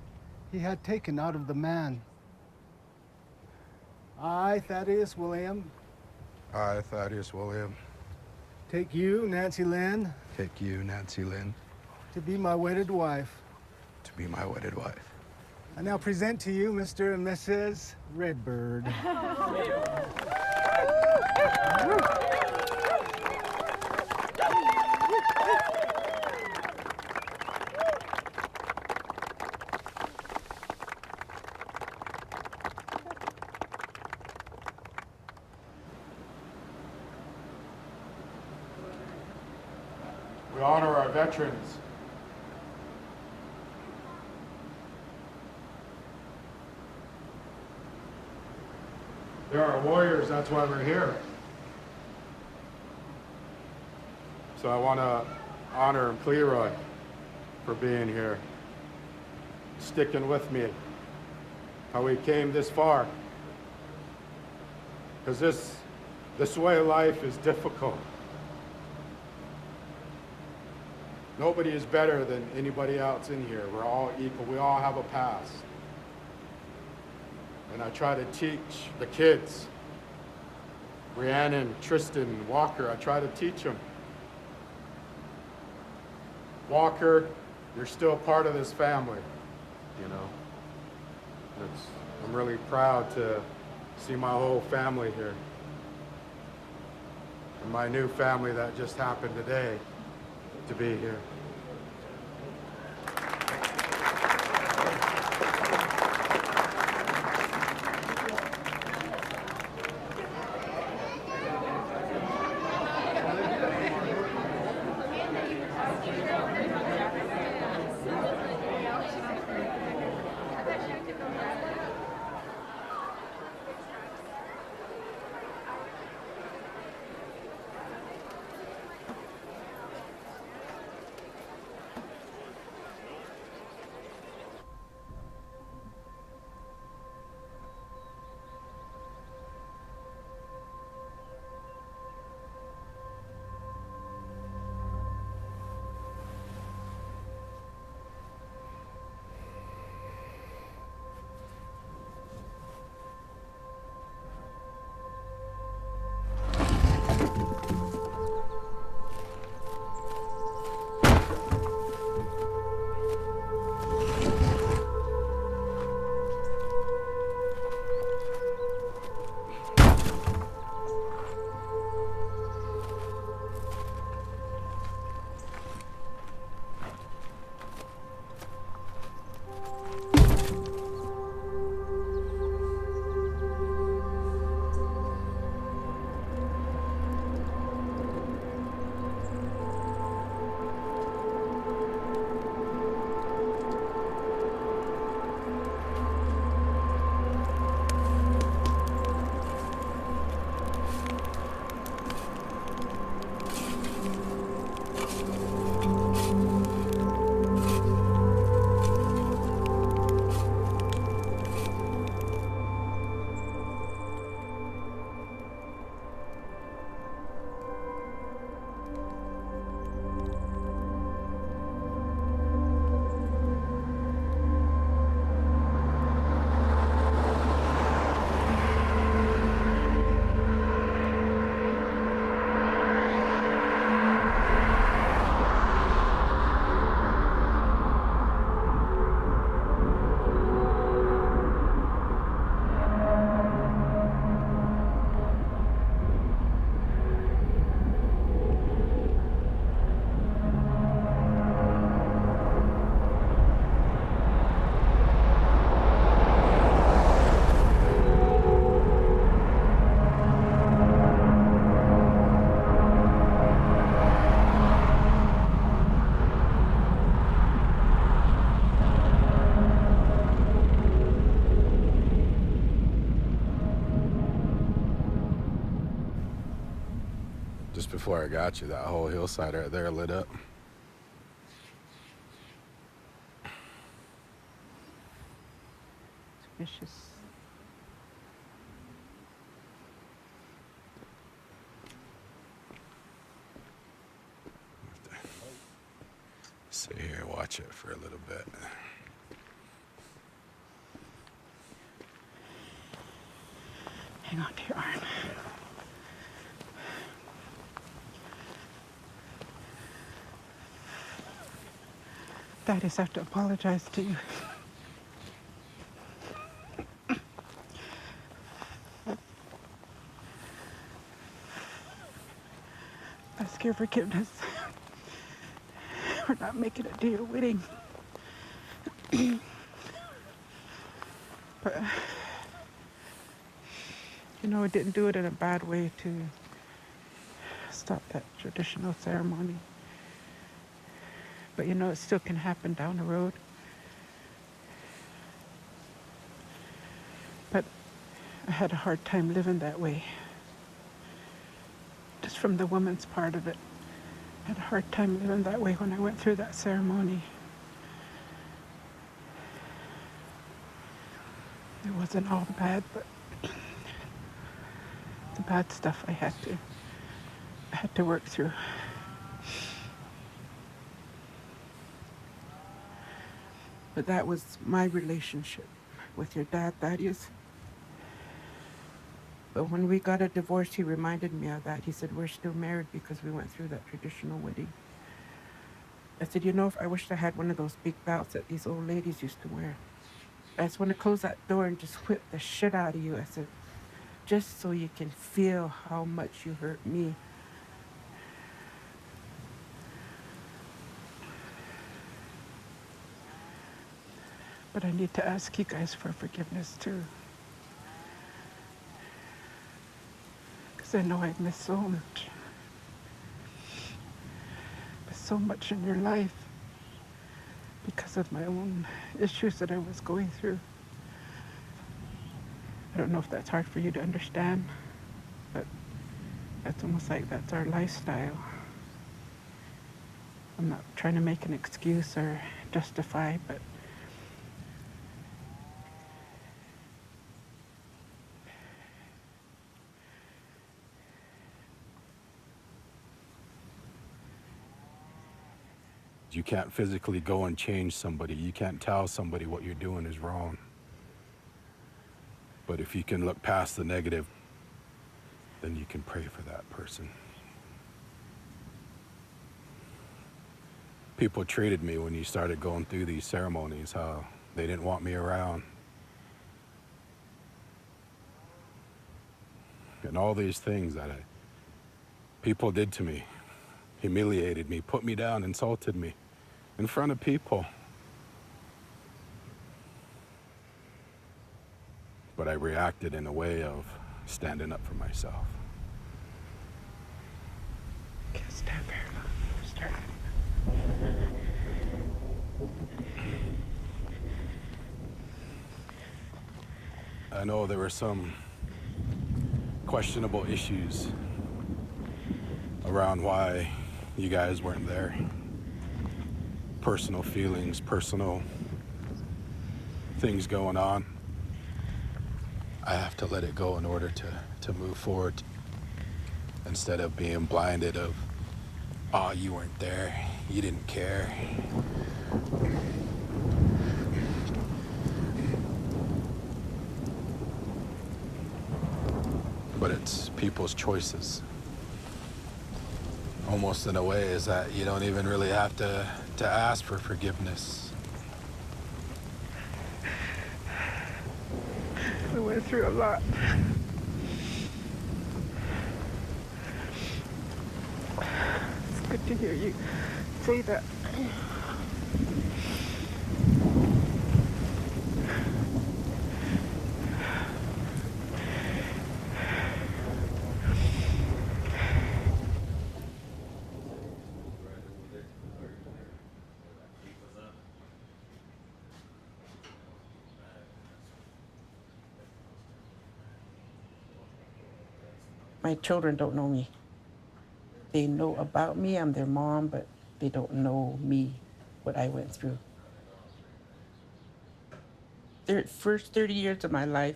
he had taken out of the man. I, Thaddeus William. I, Thaddeus William. Take you, Nanci Lynn. Take you, Nanci Lynn. To be my wedded wife. To be my wedded wife. I now present to you Mr. and Mrs. Redbird. We honor our veterans. They're our warriors, that's why we're here. So I want to honor Cleroy for being here, sticking with me, how we came this far. Because this way of life is difficult. Nobody is better than anybody else in here. We're all equal. We all have a past. And I try to teach the kids, Rhiannon, Tristan, Walker, I try to teach them. Walker, you're still part of this family, you know. I'm really proud to see my whole family here. And my new family that just happened today to be here. before I got you, that whole hillside right there lit up. It's vicious. Sit here, watch it for a little bit. Hang on to your arm. Thaddeus, I have to apologize to you. Ask your forgiveness. We're not making it to your wedding. But, you know, I didn't do it in a bad way to stop that traditional ceremony. But, you know, it still can happen down the road. But I had a hard time living that way. Just from the woman's part of it. I had a hard time living that way when I went through that ceremony. It wasn't all bad, but the bad stuff I had to work through. But that was my relationship with your dad, Thaddeus. But when we got a divorce, he reminded me of that. He said, we're still married because we went through that traditional wedding. I said, you know, I wished I had one of those big belts that these old ladies used to wear. I just want to close that door and just whip the shit out of you. I said, just so you can feel how much you hurt me. But I need to ask you guys for forgiveness too. Because I know I've missed so much. Missed so much in your life because of my own issues that I was going through. I don't know if that's hard for you to understand, but it's almost like that's our lifestyle. I'm not trying to make an excuse or justify, but you can't physically go and change somebody. You can't tell somebody what you're doing is wrong. But if you can look past the negative, then you can pray for that person. People treated me when you started going through these ceremonies, how they didn't want me around. And all these things that people did to me, humiliated me, put me down, insulted me in front of people. But I reacted in a way of standing up for myself. Can't stand very long. Start. I know there were some questionable issues around why you guys weren't there. Personal feelings, personal things going on. I have to let it go in order to move forward instead of being blinded of, oh, you weren't there, you didn't care. But it's people's choices. Almost in a way is that you don't even really have to ask for forgiveness. We went through a lot. It's good to hear you say that. My children don't know me. They know about me, I'm their mom, but they don't know me, what I went through. The first 30 years of my life,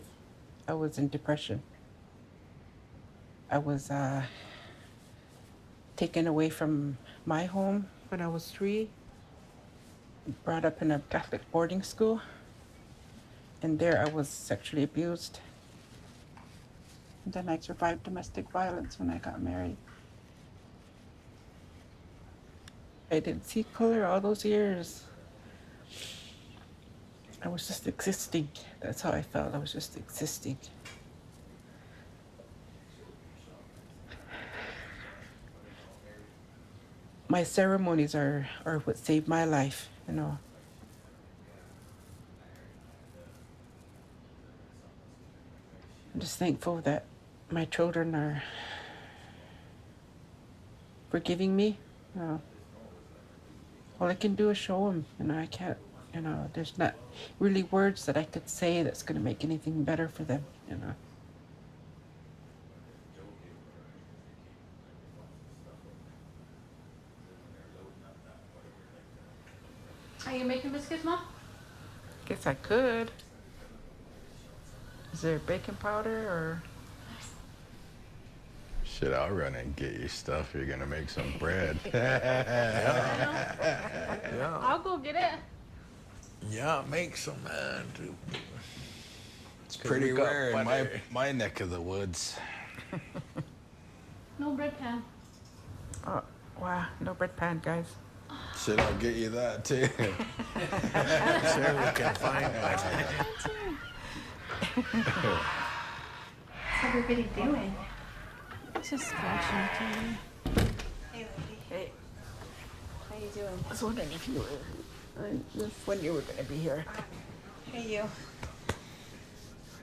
I was in depression. I was taken away from my home when I was 3, brought up in a Catholic boarding school, and there I was sexually abused. And then I survived domestic violence when I got married. I didn't see color all those years. I was just existing. That's how I felt. I was just existing. My ceremonies are what saved my life, you know. I'm just thankful that my children are forgiving me. You know, all I can do is show them. You know, I can't, you know, there's not really words that I could say that's going to make anything better for them, you know. Are you making biscuits, Mom? Guess I could. Is there baking powder or? Shit, I'll run and get you stuff. You're gonna make some bread. Yeah. I'll go get it. Yeah, make some, man. It's pretty rare in my neck of the woods. No bread pan. Oh, wow, no bread pan, guys. Shit, I'll get you that too. Sure, we can find one. What's everybody doing? Just watching TV. Hey, lady. Hey. How you doing? I was wondering if you were, when you were going to be here. Hey, you.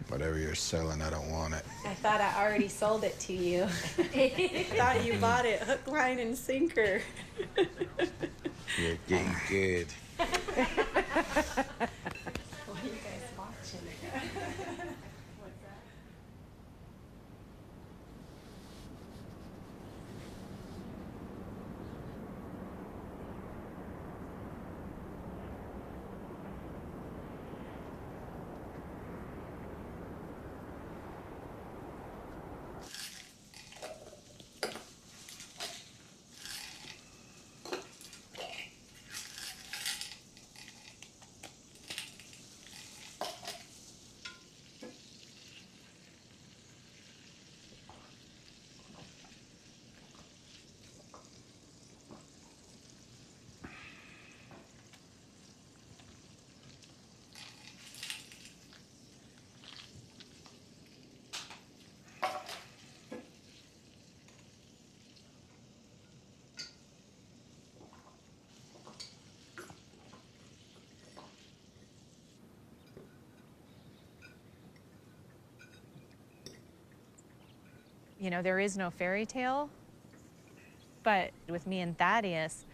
Whatever you're selling, I don't want it. I thought I already sold it to you. Thought you bought it hook, line, and sinker. You're getting good. What are you guys watching? What's that? You know, there is no fairy tale, but with me and Thaddeus,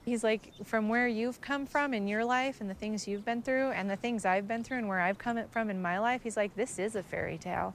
he's like, from where you've come from in your life and the things you've been through and the things I've been through and where I've come from in my life, he's like, this is a fairy tale.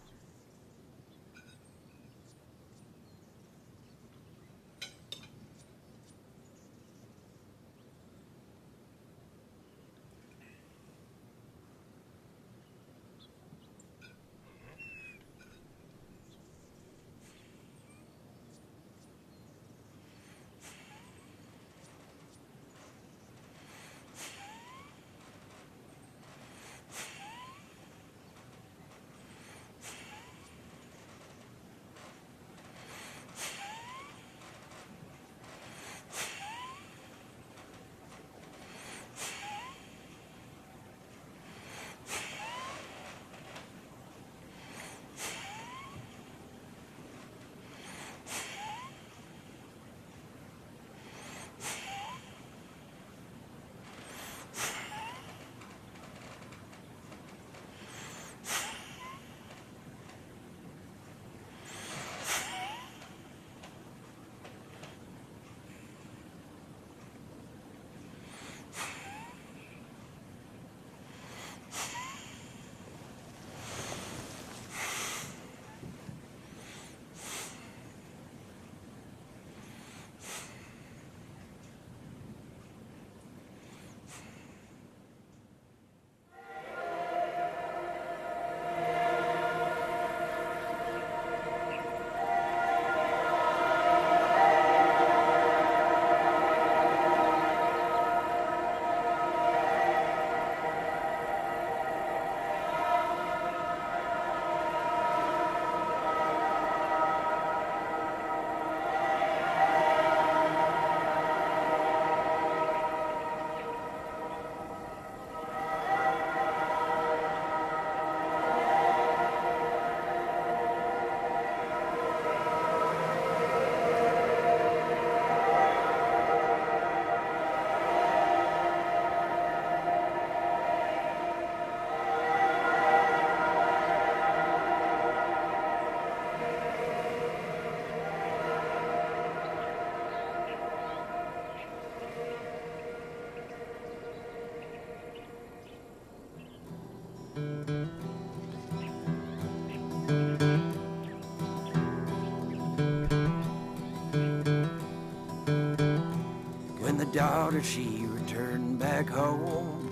daughter, she returned back home.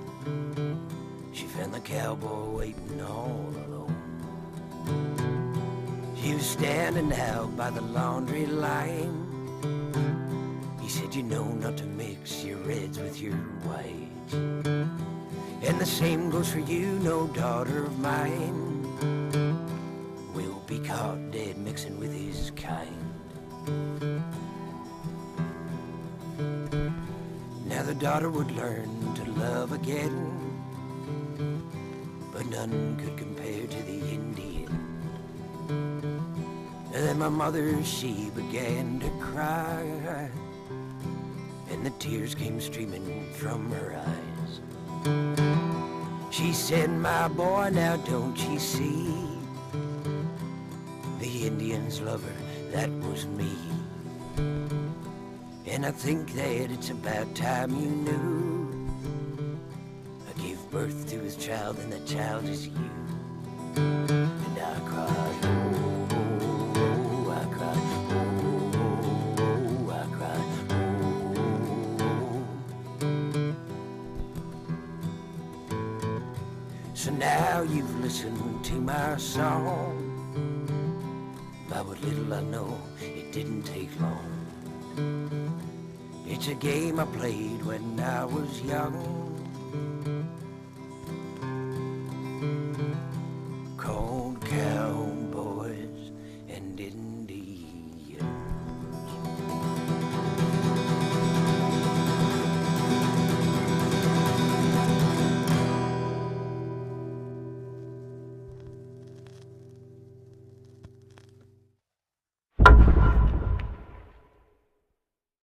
She found the cowboy waiting all alone. He was standing out by the laundry line. He said, you know not to mix your reds with your whites. And the same goes for you, no daughter of mine will be caught dead mixing with his kind. Now the daughter would learn to love again, but none could compare to the Indian. And then my mother, she began to cry, and the tears came streaming from her eyes. She said, my boy, now don't you see? The Indians love her, that was me. And I think that it's about time you knew I gave birth to his child, and that child is you. And I cried, oh, I cried, oh, I cried, oh. So now you've listened to my song. By what little I know, it didn't take long. It's a game I played when I was young,